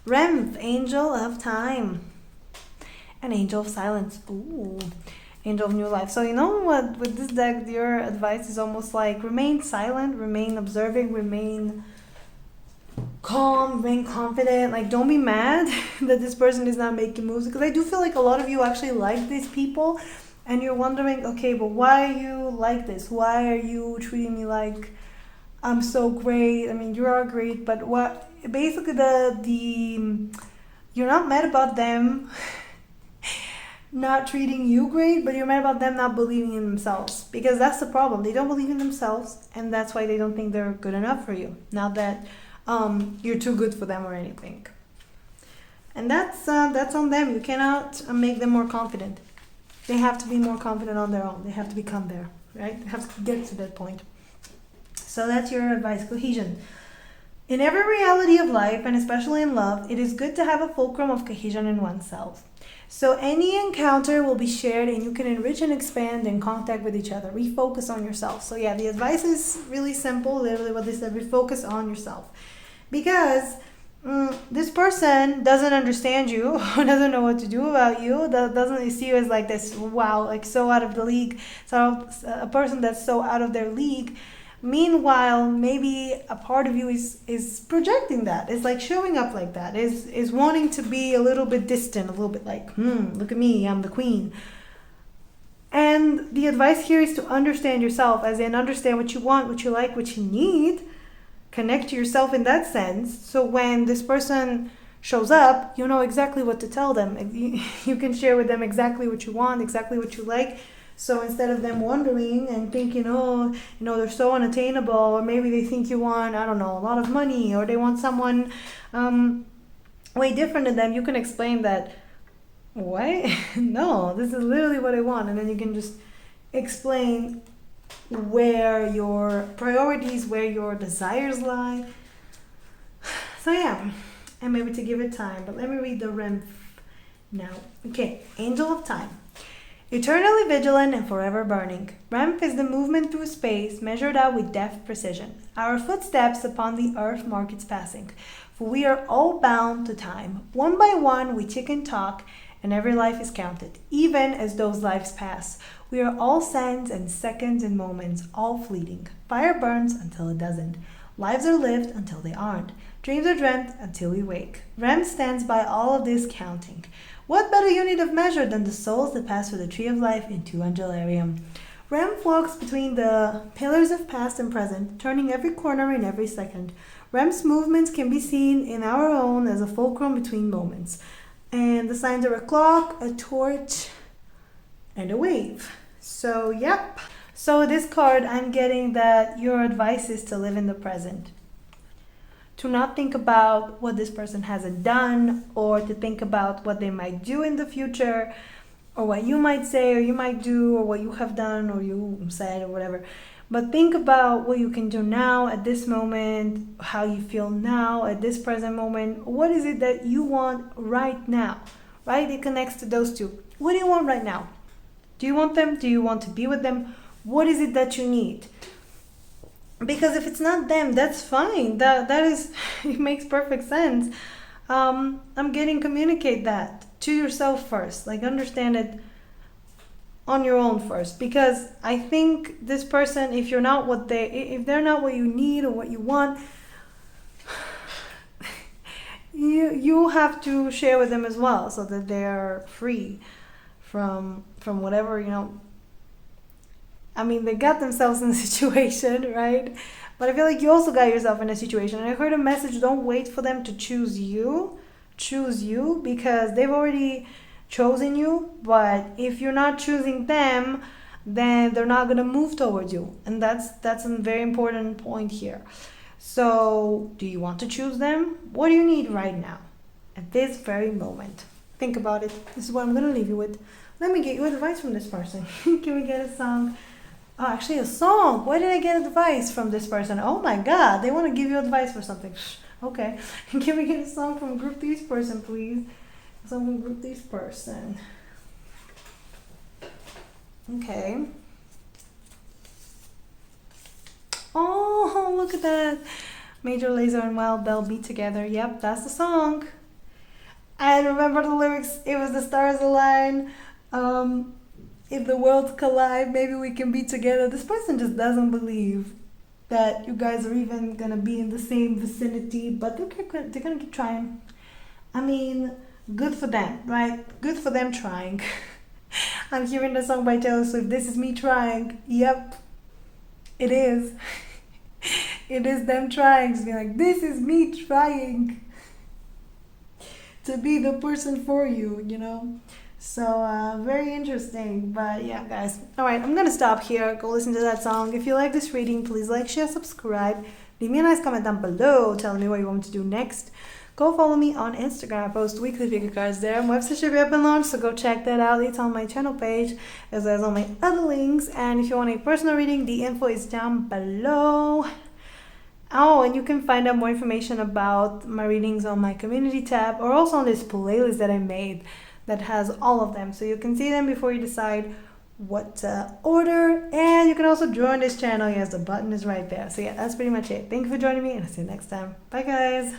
Remph, Angel of Time. And Angel of Silence. Ooh. Angel of New Life. So you know what? With this deck, your advice is almost like remain silent, remain observing, remain calm, remain confident. Like, don't be mad that this person is not making moves. Because I do feel like a lot of you actually like these people. And you're wondering, okay, but why are you like this? Why are you treating me like I'm so great? I mean, you are great, but what? Basically, you're not mad about them not treating you great, but you're mad about them not believing in themselves. Because that's the problem. They don't believe in themselves, and that's why they don't think they're good enough for you. Not that you're too good for them or anything. And that's on them. You cannot make them more confident. They have to be more confident on their own. They have to become there, right? They have to get to that point. So that's your advice, cohesion. In every reality of life, and especially in love, it is good to have a fulcrum of cohesion in oneself. So any encounter will be shared and you can enrich and expand in contact with each other. Refocus on yourself. So yeah, the advice is really simple, literally what they said, refocus on yourself. Because this person doesn't understand you, or doesn't know what to do about you, doesn't see you as like this, wow, like so out of the league, so a person that's so out of their league. Meanwhile, maybe a part of you is projecting that, is like showing up like that, is wanting to be a little bit distant, a little bit like, look at me, I'm the queen. And the advice here is to understand yourself, as in understand what you want, what you like, what you need. Connect to yourself in that sense. So when this person shows up, you know exactly what to tell them. You can share with them exactly what you want, exactly what you like. So instead of them wondering and thinking, they're so unattainable, or maybe they think you want, I don't know, a lot of money, or they want someone way different than them, you can explain that, what? No, this is literally what I want. And then you can just explain where your priorities, where your desires lie. So yeah, and maybe to give it time. But let me read the Remph now. Okay, Angel of Time. Eternally vigilant and forever burning. Remph is the movement through space measured out with deft precision. Our footsteps upon the earth mark its passing. For we are all bound to time. One by one we tick and talk, and every life is counted, even as those lives pass. We are all sands and seconds and moments, all fleeting. Fire burns until it doesn't. Lives are lived until they aren't. Dreams are dreamt until we wake. Remph stands by all of this counting. What better unit of measure than the souls that pass through the tree of life into Angelarium? Remph walks between the pillars of past and present, turning every corner in every second. Remph's movements can be seen in our own as a fulcrum between moments. And the signs are a clock, a torch, and a wave. So, yep. So this card, I'm getting that your advice is to live in the present. To not think about what this person hasn't done, or to think about what they might do in the future, or what you might say or you might do, or what you have done or you said or whatever. But think about what you can do now at this moment, how you feel now at this present moment. What is it that you want right now? Right? It connects to those two. What do you want right now? Do you want them? Do you want to be with them? What is it that you need? Because if it's not them, that's fine. That is, it makes perfect sense. I'm getting communicate that to yourself first. Like, understand it. on your own first, because I think this person, if they're not what you need or what you want, you have to share with them as well, so that they're free from whatever, I mean, they got themselves in a situation, right? But I feel like you also got yourself in a situation. And I heard a message: don't wait for them to choose you. Choose you, because they've already chosen you. But if you're not choosing them, then they're not gonna move towards you. And that's a very important point here. So, do you want to choose them? What do you need right now, at this very moment? Think about it. This is what I'm gonna leave you with. Let me get you advice from this person. Can we get a song? Oh, actually, a song. Why did I get advice from this person? Oh my God, they want to give you advice for something. Okay. Can we get a song from Group These person, please? A song from Group These person. Okay. Oh, look at that. Major Lazer and Wild Bell Be Together. Yep, that's the song. And remember the lyrics. It was the stars align. If the worlds collide, maybe we can be together. This person just doesn't believe that you guys are even gonna be in the same vicinity, but they're gonna keep trying. I mean, good for them, right? Good for them trying. I'm hearing the song by Taylor Swift, This Is Me Trying. Yep, it is. It is them trying to be like, this is me trying to be the person for you. So, very interesting. But yeah, guys. Alright, I'm gonna stop here. Go listen to that song. If you like this reading, please like, share, subscribe. Leave me a nice comment down below telling me what you want me to do next. Go follow me on Instagram. I post weekly figure cards there. My website should be up and launched, so go check that out. It's on my channel page, as well as all my other links. And if you want a personal reading, the info is down below. Oh, and you can find out more information about my readings on my community tab, or also on this playlist that I made that has all of them, so you can see them before you decide what to order. And you can also join this channel. Yes, the button is right there. So yeah, that's pretty much it. Thank you for joining me, and I'll see you next time. Bye, guys.